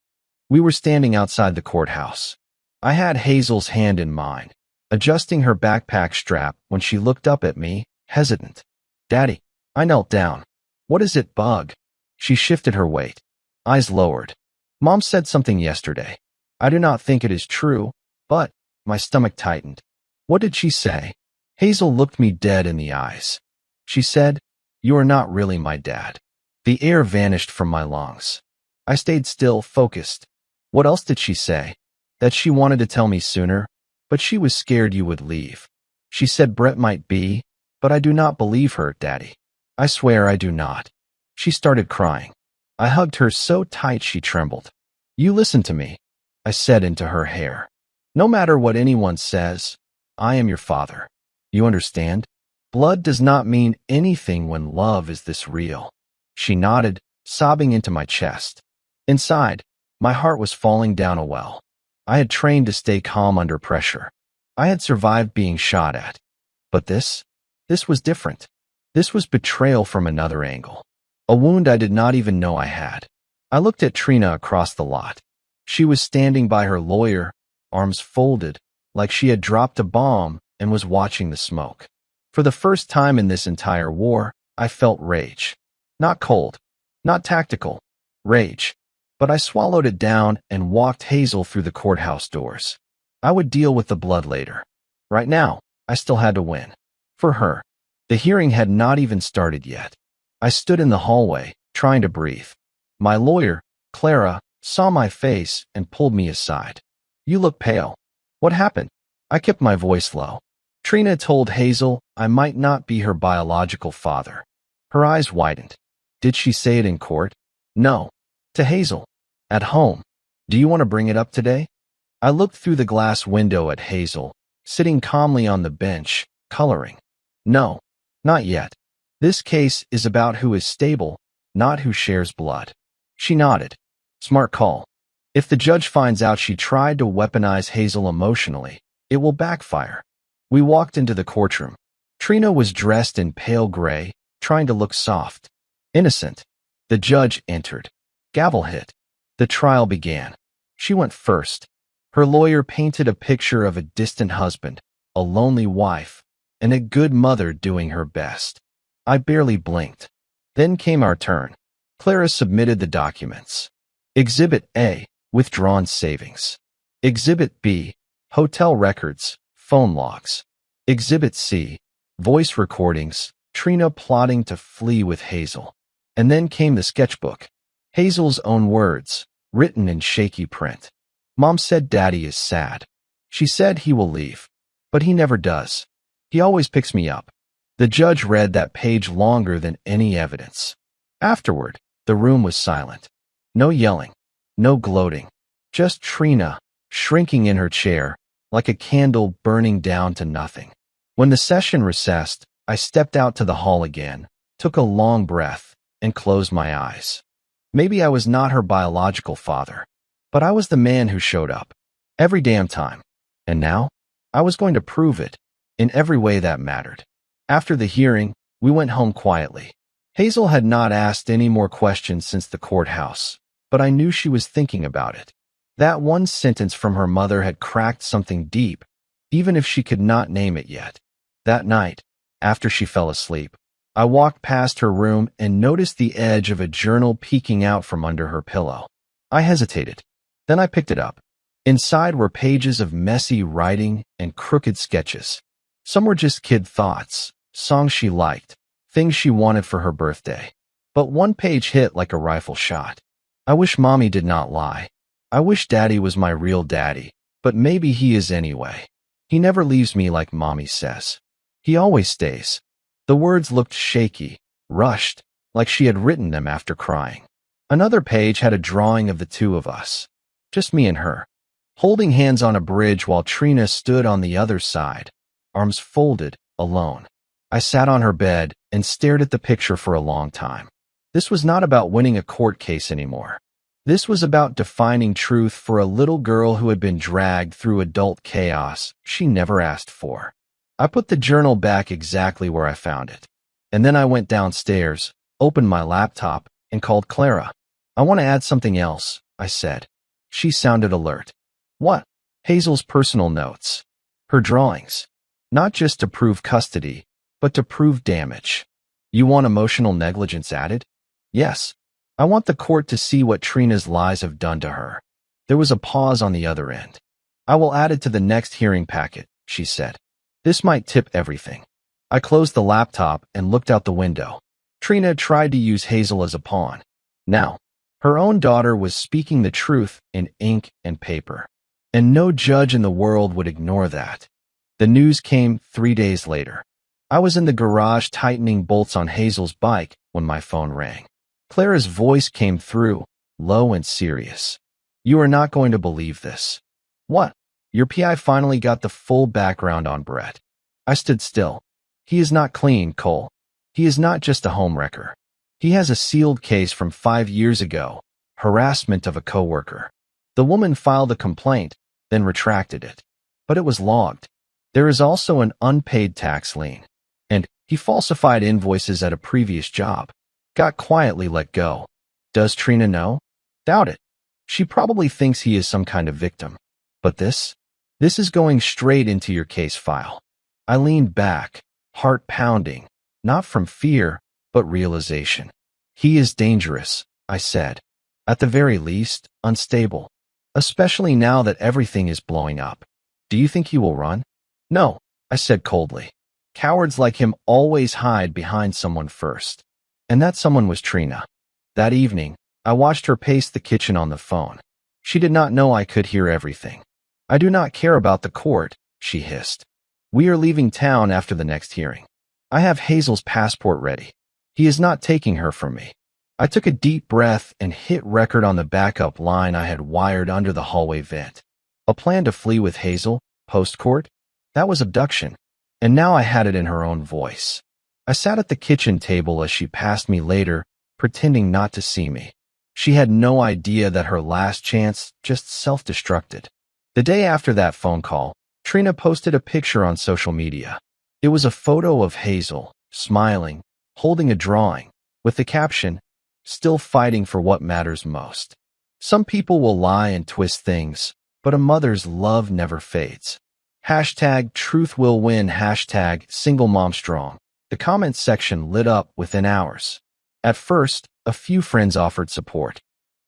We were standing outside the courthouse. I had Hazel's hand in mine, adjusting her backpack strap when she looked up at me, hesitant. "Daddy." I knelt down. "What is it, Bug?" She shifted her weight, eyes lowered. "Mom said something yesterday. I do not think it is true, but—" My stomach tightened. "What did she say?" Hazel looked me dead in the eyes. She said, "You are not really my dad." The air vanished from my lungs. I stayed still, focused. "What else did she say?" "That she wanted to tell me sooner, but she was scared you would leave. She said Brett might be, but I do not believe her, Daddy. I swear I do not." She started crying. I hugged her so tight she trembled. "You listen to me," I said into her hair. "No matter what anyone says, I am your father. You understand? Blood does not mean anything when love is this real." She nodded, sobbing into my chest. Inside, my heart was falling down a well. I had trained to stay calm under pressure. I had survived being shot at. But this was different. This was betrayal from another angle. A wound I did not even know I had. I looked at Trina across the lot. She was standing by her lawyer, arms folded, like she had dropped a bomb and was watching the smoke. For the first time in this entire war, I felt rage. Not cold, not tactical, rage. But I swallowed it down and walked Hazel through the courthouse doors. I would deal with the blood later. Right now, I still had to win. For her. The hearing had not even started yet. I stood in the hallway, trying to breathe. My lawyer, Clara, saw my face and pulled me aside. "You look pale. What happened?" I kept my voice low. Trina told Hazel I might not be her biological father. Her eyes widened. "Did she say it in court?" "No." To Hazel. "At home. Do you want to bring it up today?" I looked through the glass window at Hazel, sitting calmly on the bench, coloring. "No, not yet. This case is about who is stable, not who shares blood." She nodded. "Smart call. If the judge finds out she tried to weaponize Hazel emotionally, it will backfire." We walked into the courtroom. Trina was dressed in pale gray, trying to look soft. Innocent. The judge entered. Gavel hit. The trial began. She went first. Her lawyer painted a picture of a distant husband, a lonely wife, and a good mother doing her best. I barely blinked. Then came our turn. Clara submitted the documents. Exhibit A, withdrawn savings. Exhibit B, hotel records, phone logs. Exhibit C, voice recordings, Trina plotting to flee with Hazel. And then came the sketchbook. Hazel's own words, written in shaky print. "Mom said Daddy is sad. She said he will leave. But he never does. He always picks me up." The judge read that page longer than any evidence. Afterward, the room was silent. No yelling, no gloating. Just Trina, shrinking in her chair, like a candle burning down to nothing. When the session recessed, I stepped out to the hall again, took a long breath, and closed my eyes. Maybe I was not her biological father, but I was the man who showed up. Every damn time. And now, I was going to prove it, in every way that mattered. After the hearing, we went home quietly. Hazel had not asked any more questions since the courthouse, but I knew she was thinking about it. That one sentence from her mother had cracked something deep, even if she could not name it yet. That night, after she fell asleep, I walked past her room and noticed the edge of a journal peeking out from under her pillow. I hesitated. Then I picked it up. Inside were pages of messy writing and crooked sketches. Some were just kid thoughts, songs she liked, things she wanted for her birthday. But one page hit like a rifle shot. "I wish Mommy did not lie. I wish Daddy was my real daddy, but maybe he is anyway. He never leaves me like Mommy says. He always stays." The words looked shaky, rushed, like she had written them after crying. Another page had a drawing of the two of us, just me and her, holding hands on a bridge while Trina stood on the other side, arms folded, alone. I sat on her bed and stared at the picture for a long time. This was not about winning a court case anymore. This was about defining truth for a little girl who had been dragged through adult chaos she never asked for. I put the journal back exactly where I found it. And then I went downstairs, opened my laptop, and called Clara. I want to add something else, I said. She sounded alert. What? Hazel's personal notes. Her drawings. Not just to prove custody, but to prove damage. You want emotional negligence added? Yes. I want the court to see what Trina's lies have done to her. There was a pause on the other end. I will add it to the next hearing packet, she said. This might tip everything. I closed the laptop and looked out the window. Trina tried to use Hazel as a pawn. Now, her own daughter was speaking the truth in ink and paper. And no judge in the world would ignore that. The news came 3 days later. I was in the garage tightening bolts on Hazel's bike when my phone rang. Clara's voice came through, low and serious. You are not going to believe this. What? Your PI finally got the full background on Brett. I stood still. He is not clean, Cole. He is not just a homewrecker. He has a sealed case from 5 years ago, harassment of a coworker. The woman filed a complaint, then retracted it. But it was logged. There is also an unpaid tax lien. And he falsified invoices at a previous job. Got quietly let go. Does Trina know? Doubt it. She probably thinks he is some kind of victim. But this is going straight into your case file. I leaned back, heart pounding, not from fear, but realization. He is dangerous, I said. At the very least, unstable. Especially now that everything is blowing up. Do you think he will run? No, I said coldly. Cowards like him always hide behind someone first. And that someone was Trina. That evening, I watched her pace the kitchen on the phone. She did not know I could hear everything. I do not care about the court, she hissed. We are leaving town after the next hearing. I have Hazel's passport ready. He is not taking her from me. I took a deep breath and hit record on the backup line I had wired under the hallway vent. A plan to flee with Hazel, post-court? That was abduction. And now I had it in her own voice. I sat at the kitchen table as she passed me later, pretending not to see me. She had no idea that her last chance just self-destructed. The day after that phone call, Trina posted a picture on social media. It was a photo of Hazel, smiling, holding a drawing, with the caption, "Still fighting for what matters most." Some people will lie and twist things, but a mother's love never fades. Hashtag truth will win, hashtag single mom strong. The comments section lit up within hours. At first, a few friends offered support.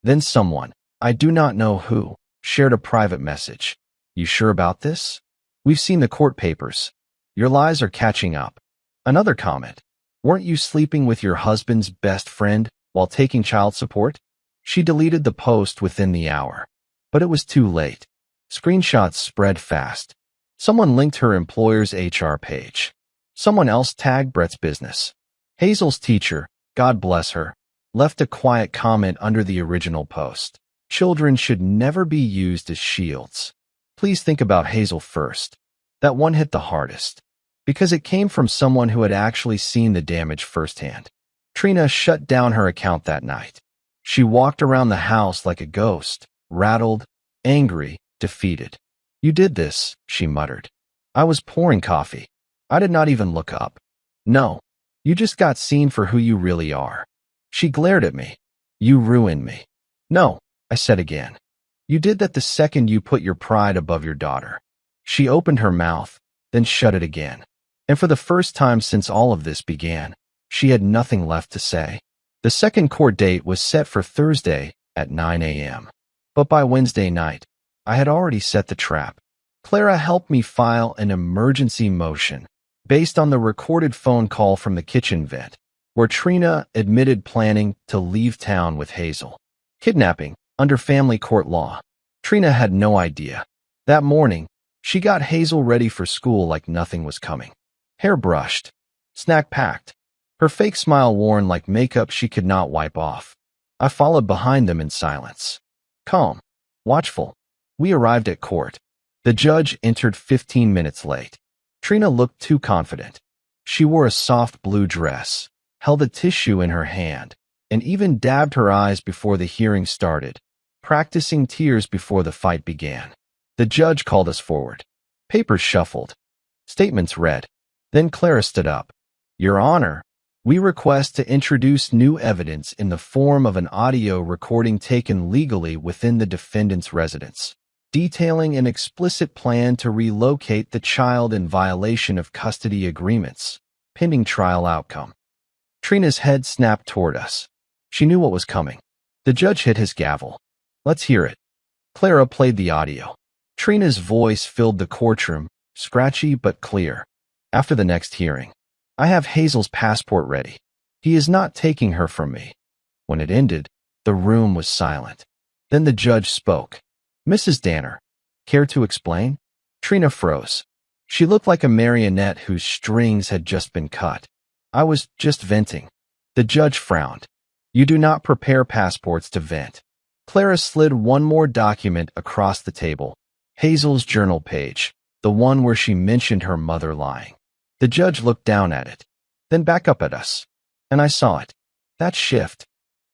Then someone, I do not know who, shared a private message. You sure about this? We've seen the court papers. Your lies are catching up. Another comment. Weren't you sleeping with your husband's best friend while taking child support? She deleted the post within the hour. But it was too late. Screenshots spread fast. Someone linked her employer's HR page. Someone else tagged Brett's business. Hazel's teacher, God bless her, left a quiet comment under the original post. Children should never be used as shields. Please think about Hazel first. That one hit the hardest. Because it came from someone who had actually seen the damage firsthand. Trina shut down her account that night. She walked around the house like a ghost, rattled, angry, defeated. You did this, she muttered. I was pouring coffee. I did not even look up. No, you just got seen for who you really are. She glared at me. You ruined me. No, I said again. You did that the second you put your pride above your daughter. She opened her mouth, then shut it again. And for the first time since all of this began, she had nothing left to say. The second court date was set for Thursday at 9 a.m. But by Wednesday night, I had already set the trap. Clara helped me file an emergency motion based on the recorded phone call from the kitchen vent, where Trina admitted planning to leave town with Hazel. Kidnapping, under family court law. Trina had no idea. That morning, she got Hazel ready for school like nothing was coming. Hair brushed, snack packed, her fake smile worn like makeup she could not wipe off. I followed behind them in silence. Calm, watchful. We arrived at court. The judge entered 15 minutes late. Trina looked too confident. She wore a soft blue dress, held a tissue in her hand, and even dabbed her eyes before the hearing started, practicing tears before the fight began. The judge called us forward. Papers shuffled. Statements read. Then Clara stood up. Your Honor, we request to introduce new evidence in the form of an audio recording taken legally within the defendant's residence, detailing an explicit plan to relocate the child in violation of custody agreements, pending trial outcome. Trina's head snapped toward us. She knew what was coming. The judge hit his gavel. Let's hear it. Clara played the audio. Trina's voice filled the courtroom, scratchy but clear. After the next hearing, I have Hazel's passport ready. He is not taking her from me. When it ended, the room was silent. Then the judge spoke. Mrs. Danner, care to explain? Trina froze. She looked like a marionette whose strings had just been cut. I was just venting. The judge frowned. You do not prepare passports to vent. Clara slid one more document across the table. Hazel's journal page, the one where she mentioned her mother lying. The judge looked down at it, then back up at us. And I saw it. That shift.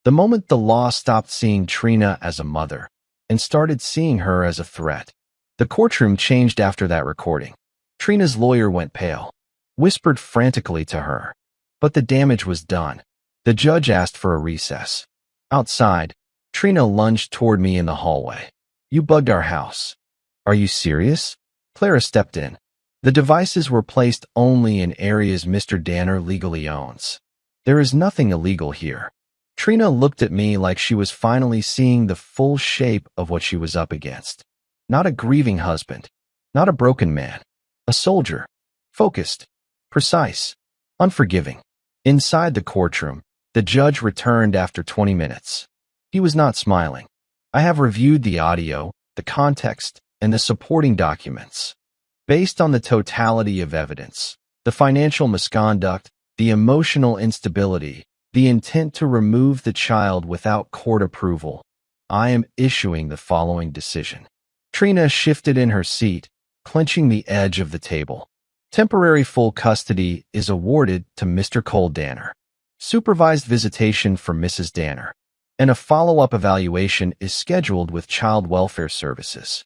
The moment the law stopped seeing Trina as a mother and started seeing her as a threat. The courtroom changed after that recording. Trina's lawyer went pale, whispered frantically to her. But the damage was done. The judge asked for a recess. Outside, Trina lunged toward me in the hallway. You bugged our house. Are you serious? Clara stepped in. The devices were placed only in areas Mr. Danner legally owns. There is nothing illegal here. Trina looked at me like she was finally seeing the full shape of what she was up against. Not a grieving husband. Not a broken man. A soldier. Focused. Precise. Unforgiving. Inside the courtroom, the judge returned after 20 minutes. He was not smiling. I have reviewed the audio, the context, and the supporting documents. Based on the totality of evidence, the financial misconduct, the emotional instability, the intent to remove the child without court approval, I am issuing the following decision. Trina shifted in her seat, clenching the edge of the table. Temporary full custody is awarded to Mr. Cole Danner. Supervised visitation for Mrs. Danner. And a follow-up evaluation is scheduled with Child Welfare Services.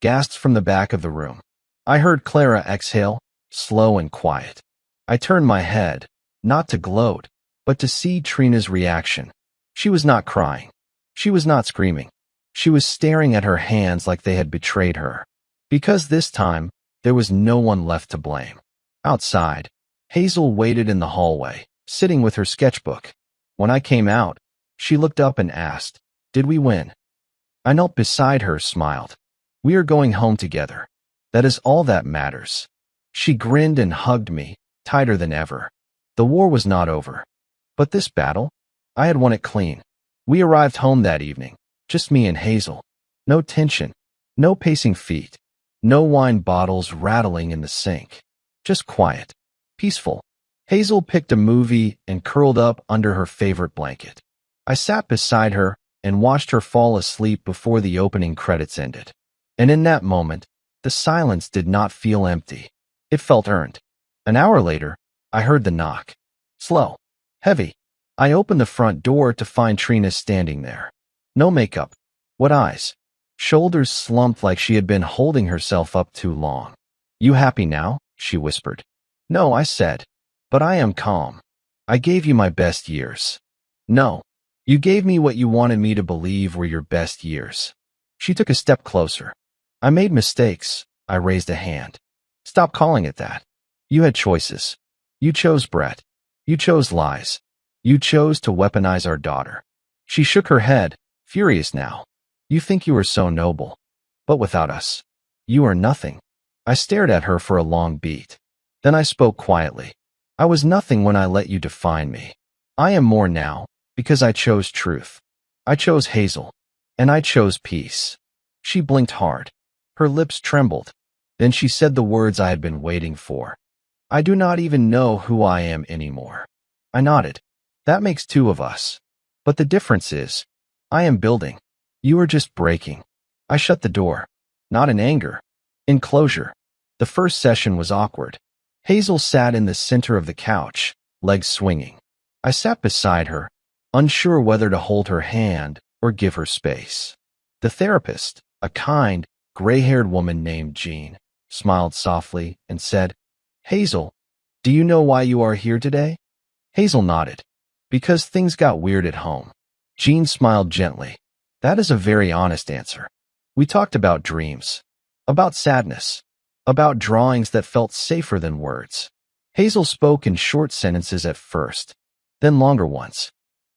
Gasps from the back of the room. I heard Clara exhale, slow and quiet. I turned my head, not to gloat, but to see Trina's reaction. She was not crying. She was not screaming. She was staring at her hands like they had betrayed her. Because this time, there was no one left to blame. Outside, Hazel waited in the hallway, sitting with her sketchbook. When I came out, she looked up and asked, "Did we win?" I knelt beside her, smiled. "We are going home together. That is all that matters." She grinned and hugged me, tighter than ever. The war was not over. But this battle? I had won it clean. We arrived home that evening, just me and Hazel. No tension, no pacing feet, no wine bottles rattling in the sink. Just quiet, peaceful. Hazel picked a movie and curled up under her favorite blanket. I sat beside her and watched her fall asleep before the opening credits ended. And in that moment, the silence did not feel empty. It felt earned. An hour later, I heard the knock. Slow, heavy. I opened the front door to find Trina standing there. No makeup. What eyes? Shoulders slumped like she had been holding herself up too long. "You happy now?" she whispered. "No," I said. "But I am calm. I gave you my best years." "No. You gave me what you wanted me to believe were your best years." She took a step closer. "I made mistakes." I raised a hand. "Stop calling it that. You had choices. You chose Brett. You chose lies. You chose to weaponize our daughter." She shook her head, furious now. "You think you are so noble. But without us, you are nothing." I stared at her for a long beat. Then I spoke quietly. "I was nothing when I let you define me. I am more now, because I chose truth. I chose Hazel. And I chose peace." She blinked hard. Her lips trembled. Then she said the words I had been waiting for. "I do not even know who I am anymore." I nodded. "That makes two of us. But the difference is, I am building. You are just breaking." I shut the door. Not in anger. In closure. The first session was awkward. Hazel sat in the center of the couch, legs swinging. I sat beside her, unsure whether to hold her hand or give her space. The therapist, a kind, gray-haired woman named Jean, smiled softly and said, "Hazel, do you know why you are here today?" Hazel nodded. "Because things got weird at home." Jean smiled gently. "That is a very honest answer. We talked about dreams, about sadness, about drawings that felt safer than words." Hazel spoke in short sentences at first, then longer ones.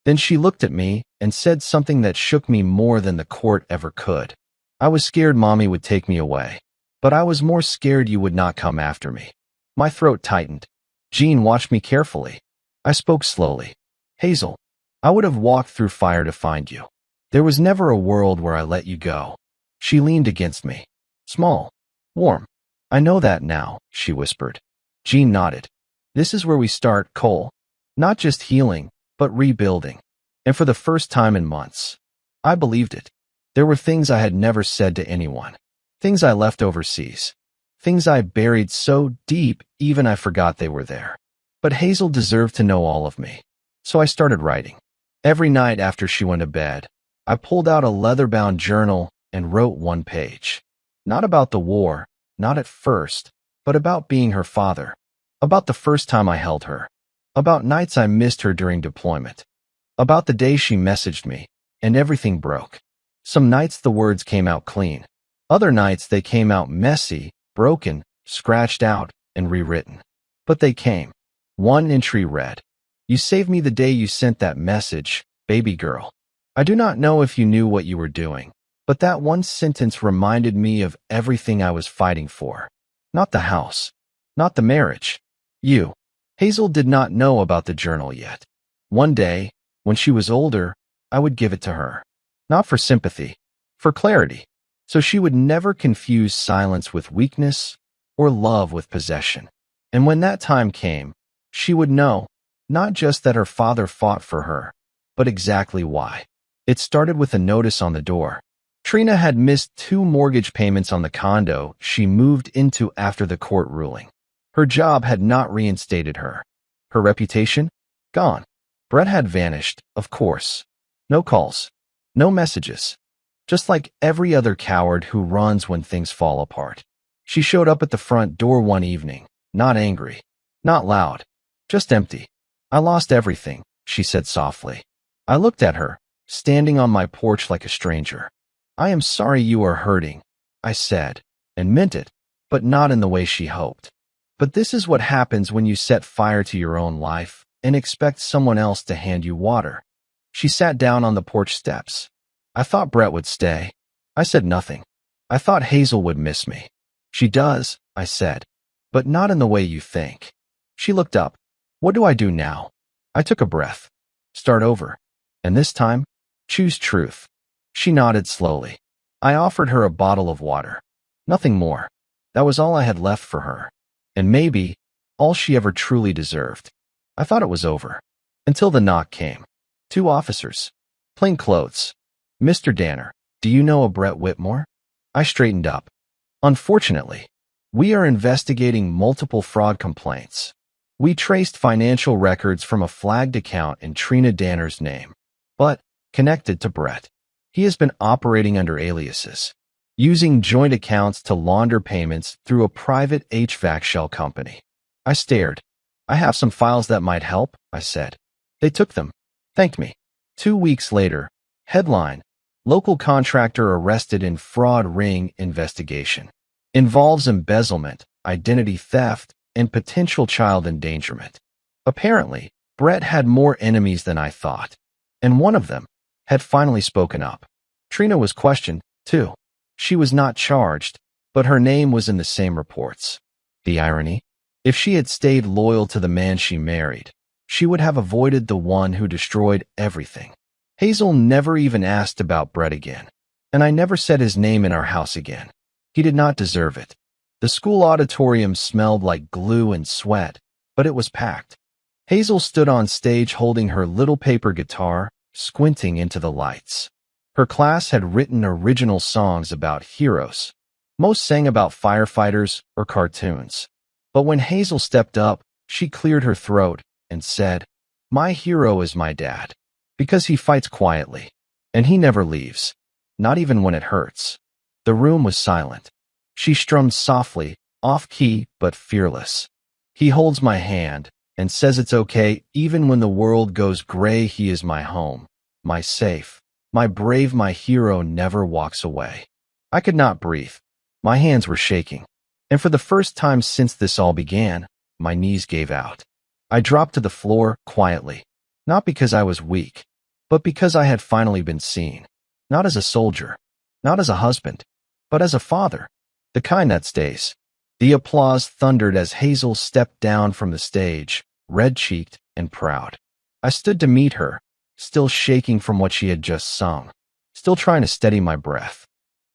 Then she looked at me and said something that shook me more than the court ever could. "I was scared Mommy would take me away, but I was more scared you would not come after me." My throat tightened. Jean watched me carefully. I spoke slowly. "Hazel, I would have walked through fire to find you. There was never a world where I let you go." She leaned against me. "Small, warm. I know that now," she whispered. Jean nodded. "This is where we start, Cole. Not just healing, but rebuilding." And for the first time in months, I believed it. There were things I had never said to anyone. Things I left overseas. Things I buried so deep even I forgot they were there. But Hazel deserved to know all of me. So I started writing. Every night after she went to bed, I pulled out a leather-bound journal and wrote one page. Not about the war, not at first, but about being her father. About the first time I held her. About nights I missed her during deployment. About the day she messaged me, and everything broke. Some nights the words came out clean. Other nights they came out messy, broken, scratched out, and rewritten. But they came. One entry read, "You saved me the day you sent that message, baby girl. I do not know if you knew what you were doing, but that one sentence reminded me of everything I was fighting for. Not the house. Not the marriage. You." Hazel did not know about the journal yet. One day, when she was older, I would give it to her. Not for sympathy, for clarity. So she would never confuse silence with weakness or love with possession. And when that time came, she would know, not just that her father fought for her, but exactly why. It started with a notice on the door. Trina had missed 2 mortgage payments on the condo she moved into after the court ruling. Her job had not reinstated her. Her reputation? Gone. Brett had vanished, of course. No calls. No messages. Just like every other coward who runs when things fall apart. She showed up at the front door one evening, not angry, not loud, just empty. "I lost everything," she said softly. I looked at her, standing on my porch like a stranger. "I am sorry you are hurting," I said, and meant it, but not in the way she hoped. But this is what happens when you set fire to your own life and expect someone else to hand you water. She sat down on the porch steps. "I thought Brett would stay." I said nothing. "I thought Hazel would miss me." "She does," I said, "but not in the way you think." She looked up. "What do I do now?" I took a breath. "Start over. And this time, choose truth." She nodded slowly. I offered her a bottle of water. Nothing more. That was all I had left for her. And maybe all she ever truly deserved. I thought it was over. Until the knock came. 2 officers. Plain clothes. "Mr. Danner, do you know a Brett Whitmore?" I straightened up. "Unfortunately, we are investigating multiple fraud complaints. We traced financial records from a flagged account in Trina Danner's name, but connected to Brett. He has been operating under aliases, using joint accounts to launder payments through a private HVAC shell company." I stared. "I have some files that might help," I said. They took them, thanked me. 2 weeks later, headline, "Local contractor arrested in fraud ring investigation. Involves embezzlement, identity theft, and potential child endangerment." Apparently, Brett had more enemies than I thought, and one of them had finally spoken up. Trina was questioned, too. She was not charged, but her name was in the same reports. The irony? If she had stayed loyal to the man she married, she would have avoided the one who destroyed everything. Hazel never even asked about Brett again, and I never said his name in our house again. He did not deserve it. The school auditorium smelled like glue and sweat, but it was packed. Hazel stood on stage holding her little paper guitar, squinting into the lights. Her class had written original songs about heroes. Most sang about firefighters or cartoons. But when Hazel stepped up, she cleared her throat and said, "My hero is my dad." Because he fights quietly. And he never leaves. Not even when it hurts. The room was silent. She strummed softly, off-key, but fearless. He holds my hand and says it's okay even when the world goes gray. He is my home, my safe, my brave, my hero never walks away. I could not breathe. My hands were shaking. And for the first time since this all began, my knees gave out. I dropped to the floor quietly, not because I was weak, but because I had finally been seen. Not as a soldier, not as a husband, but as a father. The kind that stays. The applause thundered as Hazel stepped down from the stage, red-cheeked and proud. I stood to meet her, still shaking from what she had just sung, still trying to steady my breath.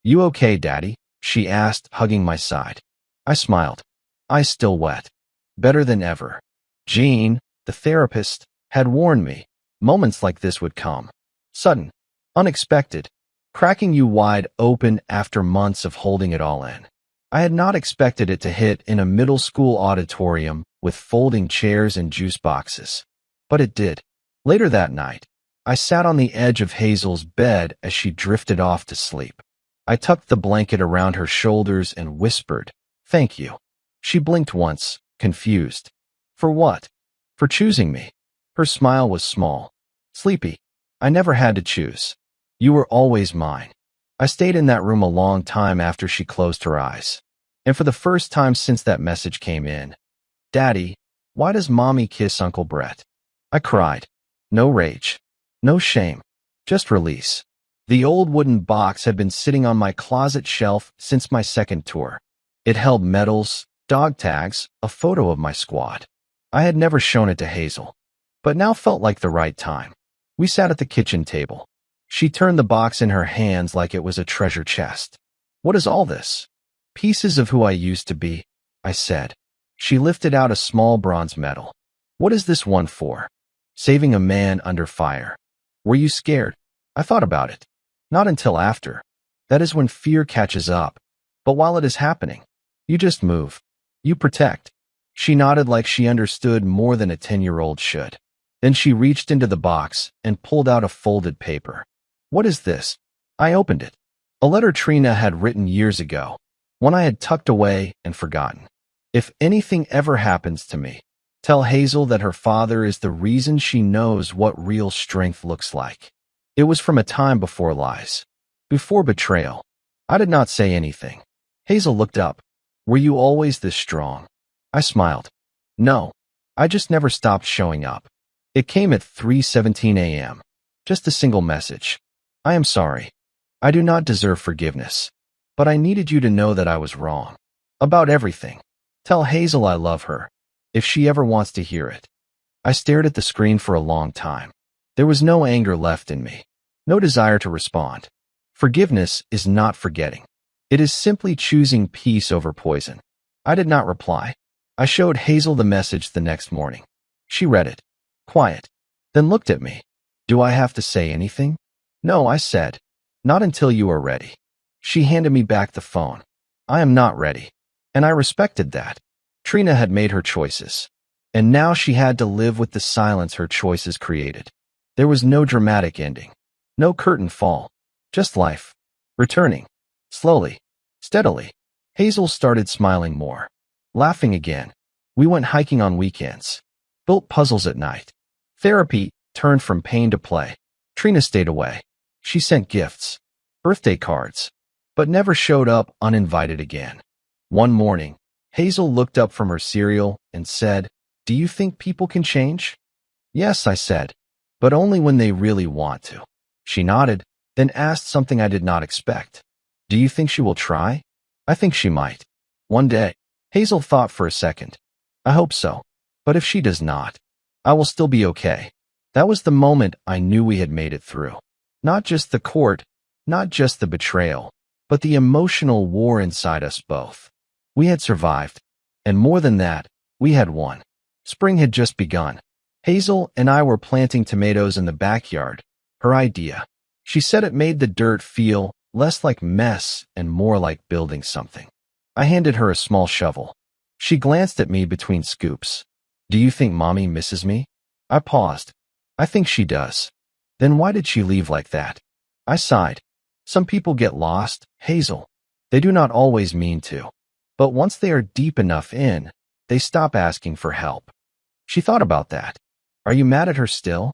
"You okay, Daddy?" she asked, hugging my side. I smiled, eyes still wet. Better than ever. Jean, the therapist, had warned me. Moments like this would come. Sudden, unexpected, cracking you wide open after months of holding it all in. I had not expected it to hit in a middle school auditorium with folding chairs and juice boxes. But it did. Later that night, I sat on the edge of Hazel's bed as she drifted off to sleep. I tucked the blanket around her shoulders and whispered, "Thank you." She blinked once, confused. For what? For choosing me. Her smile was small. Sleepy. I never had to choose. You were always mine. I stayed in that room a long time after she closed her eyes. And for the first time since that message came in, "Daddy, why does Mommy kiss Uncle Brett?" I cried. No rage. No shame. Just release. The old wooden box had been sitting on my closet shelf since my second tour. It held medals, dog tags, a photo of my squad. I had never shown it to Hazel, but now felt like the right time. We sat at the kitchen table. She turned the box in her hands like it was a treasure chest. "What is all this?" "Pieces of who I used to be," I said. She lifted out a small bronze medal. "What is this one for?" "Saving a man under fire." "Were you scared?" I thought about it. Not until after. That is when fear catches up. But while it is happening, you just move. You protect. She nodded like she understood more than a 10-year-old should. Then she reached into the box and pulled out a folded paper. "What is this?" I opened it. A letter Trina had written years ago, one I had tucked away and forgotten. "If anything ever happens to me, tell Hazel that her father is the reason she knows what real strength looks like." It was from a time before lies, before betrayal. I did not say anything. Hazel looked up. "Were you always this strong?" I smiled. "No, I just never stopped showing up." It came at 3:17 a.m. Just a single message. "I am sorry. I do not deserve forgiveness. But I needed you to know that I was wrong. About everything. Tell Hazel I love her, if she ever wants to hear it." I stared at the screen for a long time. There was no anger left in me. No desire to respond. Forgiveness is not forgetting. It is simply choosing peace over poison. I did not reply. I showed Hazel the message the next morning. She read it. Quiet. Then looked at me. "Do I have to say anything?" "No," I said. "Not until you are ready." She handed me back the phone. "I am not ready." And I respected that. Trina had made her choices. And now she had to live with the silence her choices created. There was no dramatic ending. No curtain fall. Just life. Returning. Slowly. Steadily. Hazel started smiling more. Laughing again. We went hiking on weekends. Built puzzles at night. Therapy turned from pain to play. Trina stayed away. She sent gifts. Birthday cards. But never showed up uninvited again. One morning, Hazel looked up from her cereal and said, "Do you think people can change?" "Yes," I said, "but only when they really want to." She nodded, then asked something I did not expect. "Do you think she will try?" "I think she might. One day." Hazel thought for a second. "I hope so. But if she does not, I will still be okay." That was the moment I knew we had made it through. Not just the court, not just the betrayal, but the emotional war inside us both. We had survived. And more than that, we had won. Spring had just begun. Hazel and I were planting tomatoes in the backyard. Her idea. She said it made the dirt feel less like mess and more like building something. I handed her a small shovel. She glanced at me between scoops. "Do you think Mommy misses me?" I paused. "I think she does." Then why did she leave like that? I sighed. Some people get lost, Hazel. They do not always mean to. But once they are deep enough in, they stop asking for help. She thought about that. Are you mad at her still?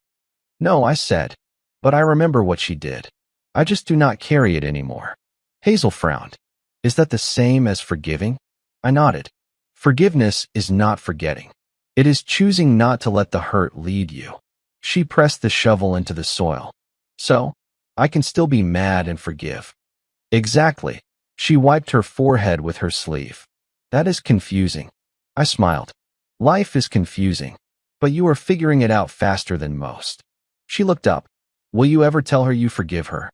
No, I said. But I remember what she did. I just do not carry it anymore. Hazel frowned. Is that the same as forgiving? I nodded. Forgiveness is not forgetting. It is choosing not to let the hurt lead you. She pressed the shovel into the soil. So, I can still be mad and forgive. Exactly. She wiped her forehead with her sleeve. That is confusing. I smiled. Life is confusing, but you are figuring it out faster than most. She looked up. Will you ever tell her you forgive her?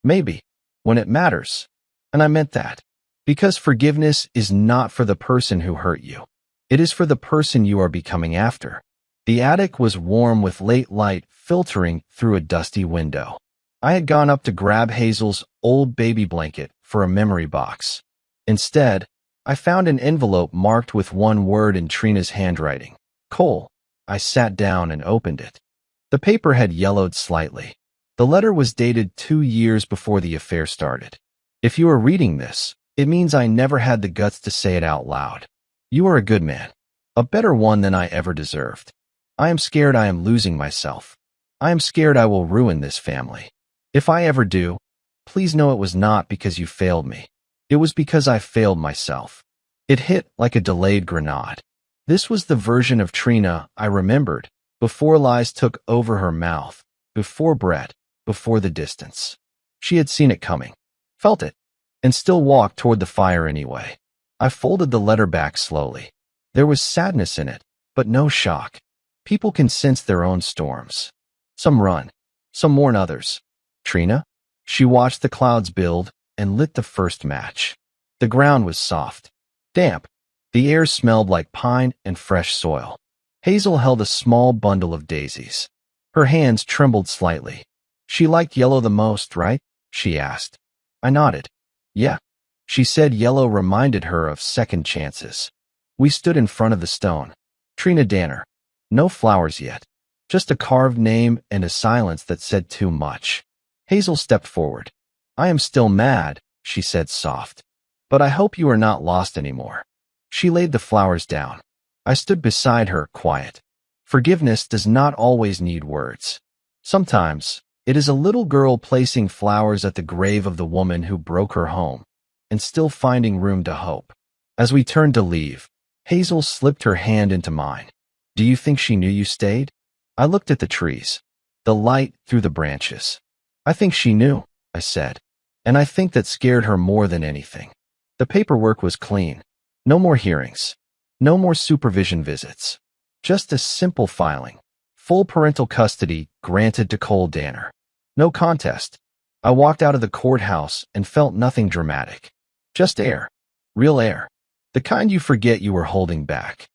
Maybe. When it matters. And I meant that. Because forgiveness is not for the person who hurt you. It is for the person you are becoming after. The attic was warm with late light filtering through a dusty window. I had gone up to grab Hazel's old baby blanket for a memory box. Instead, I found an envelope marked with one word in Trina's handwriting. Cole. I sat down and opened it. The paper had yellowed slightly. The letter was dated 2 years before the affair started. If you are reading this, it means I never had the guts to say it out loud. You are a good man. A better one than I ever deserved. I am scared I am losing myself. I am scared I will ruin this family. If I ever do, please know it was not because you failed me. It was because I failed myself. It hit like a delayed grenade. This was the version of Trina I remembered, before lies took over her mouth, before Brett, before the distance. She had seen it coming, felt it, and still walked toward the fire anyway. I folded the letter back slowly. There was sadness in it, but no shock. People can sense their own storms. Some run, some mourn others. Trina? She watched the clouds build and lit the first match. The ground was soft, damp. The air smelled like pine and fresh soil. Hazel held a small bundle of daisies. Her hands trembled slightly. She liked yellow the most, right? She asked. I nodded. Yeah. She said yellow reminded her of second chances. We stood in front of the stone. Trina Danner. No flowers yet. Just a carved name and a silence that said too much. Hazel stepped forward. I am still mad, she said soft. But I hope you are not lost anymore. She laid the flowers down. I stood beside her, quiet. Forgiveness does not always need words. Sometimes, it is a little girl placing flowers at the grave of the woman who broke her home, and still finding room to hope. As we turned to leave, Hazel slipped her hand into mine. Do you think she knew you stayed? I looked at the trees, the light through the branches. I think she knew, I said, and I think that scared her more than anything. The paperwork was clean. No more hearings. No more supervision visits. Just a simple filing. Full parental custody granted to Cole Danner. No contest. I walked out of the courthouse and felt nothing dramatic. Just air. Real air. The kind you forget you were holding back.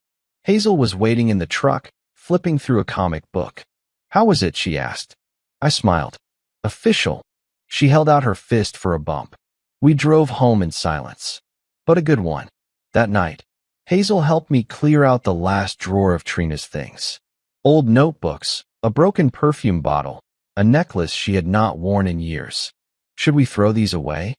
Hazel was waiting in the truck, flipping through a comic book. How was it? She asked. I smiled. Official. She held out her fist for a bump. We drove home in silence. But a good one. That night, Hazel helped me clear out the last drawer of Trina's things. Old notebooks, a broken perfume bottle, a necklace she had not worn in years. Should we throw these away?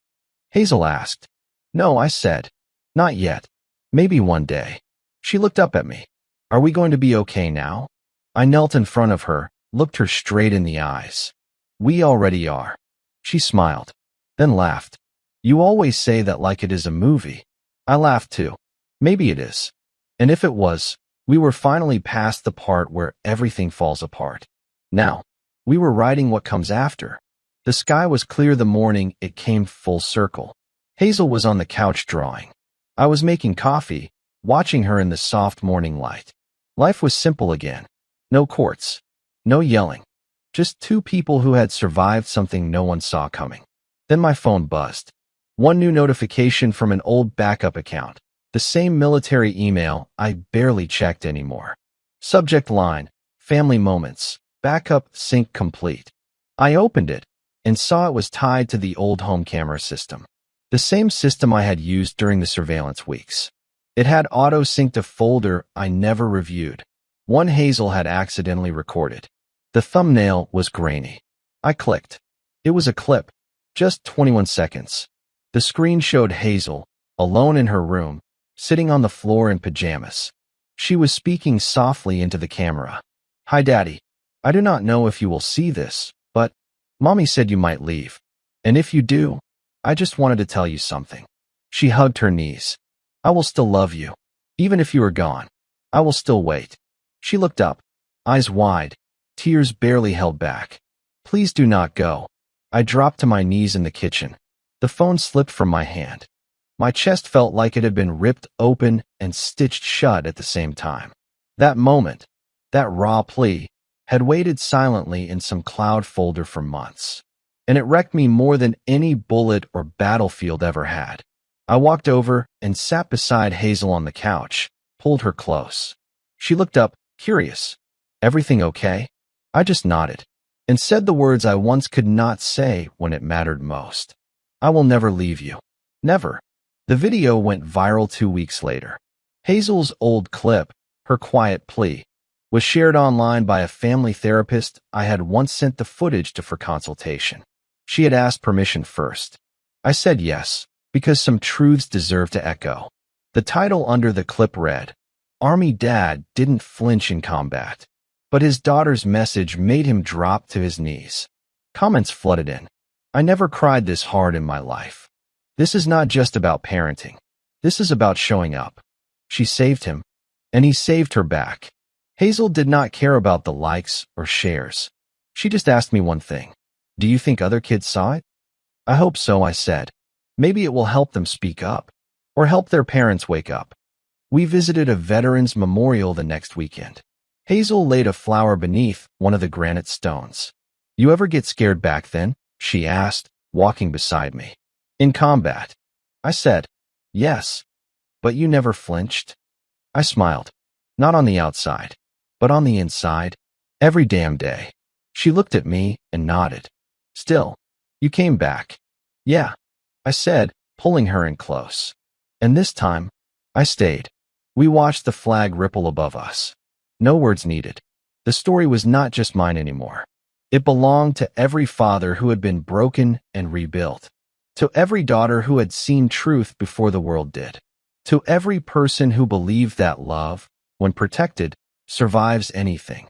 Hazel asked. No, I said. Not yet. Maybe one day. She looked up at me. Are we going to be okay now? I knelt in front of her, looked her straight in the eyes. We already are. She smiled, then laughed. You always say that like it is a movie. I laughed too. Maybe it is. And if it was, we were finally past the part where everything falls apart. Now, we were writing what comes after. The sky was clear the morning it came full circle. Hazel was on the couch drawing. I was making coffee, watching her in the soft morning light. Life was simple again. No courts. No yelling. Just two people who had survived something no one saw coming. Then my phone buzzed. One new notification from an old backup account. The same military email I barely checked anymore. Subject line, family moments, backup sync complete. I opened it and saw it was tied to the old home camera system. The same system I had used during the surveillance weeks. It had auto-synced a folder I never reviewed. One Hazel had accidentally recorded. The thumbnail was grainy. I clicked. It was a clip. Just 21 seconds. The screen showed Hazel, alone in her room, sitting on the floor in pajamas. She was speaking softly into the camera. "Hi, Daddy. I do not know if you will see this, but Mommy said you might leave. And if you do, I just wanted to tell you something." She hugged her knees. "I will still love you. Even if you are gone, I will still wait." She looked up, eyes wide, tears barely held back. "Please do not go." I dropped to my knees in the kitchen. The phone slipped from my hand. My chest felt like it had been ripped open and stitched shut at the same time. That moment, that raw plea, had waited silently in some cloud folder for months. And it wrecked me more than any bullet or battlefield ever had. I walked over and sat beside Hazel on the couch, pulled her close. She looked up, curious. "Everything okay?" I just nodded, and said the words I once could not say when it mattered most. "I will never leave you. Never." The video went viral 2 weeks later. Hazel's old clip, her quiet plea, was shared online by a family therapist I had once sent the footage to for consultation. She had asked permission first. I said yes, because some truths deserve to echo. The title under the clip read, "Army Dad didn't flinch in combat, but his daughter's message made him drop to his knees." Comments flooded in. "I never cried this hard in my life. This is not just about parenting. This is about showing up." She saved him, and he saved her back. Hazel did not care about the likes or shares. She just asked me one thing. "Do you think other kids saw it?" "I hope so," I said. "Maybe it will help them speak up, or help their parents wake up." We visited a veterans memorial the next weekend. Hazel laid a flower beneath one of the granite stones. "You ever get scared back then?" she asked, walking beside me. "In combat?" I said. "Yes. But you never flinched?" I smiled. "Not on the outside, but on the inside. Every damn day." She looked at me and nodded. "Still, you came back." "Yeah," I said, pulling her in close. "And this time, I stayed." We watched the flag ripple above us. No words needed. The story was not just mine anymore. It belonged to every father who had been broken and rebuilt. To every daughter who had seen truth before the world did. To every person who believed that love, when protected, survives anything.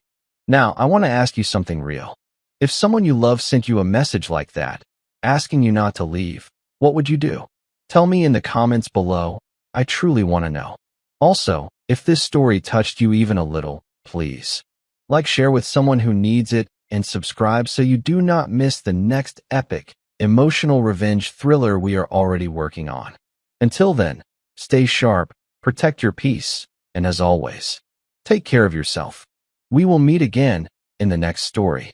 Now, I want to ask you something real. If someone you love sent you a message like that, asking you not to leave, what would you do? Tell me in the comments below. I truly want to know. Also, if this story touched you even a little, please like, share with someone who needs it, and subscribe so you do not miss the next epic, emotional revenge thriller we are already working on. Until then, stay sharp, protect your peace, and as always, take care of yourself. We will meet again in the next story.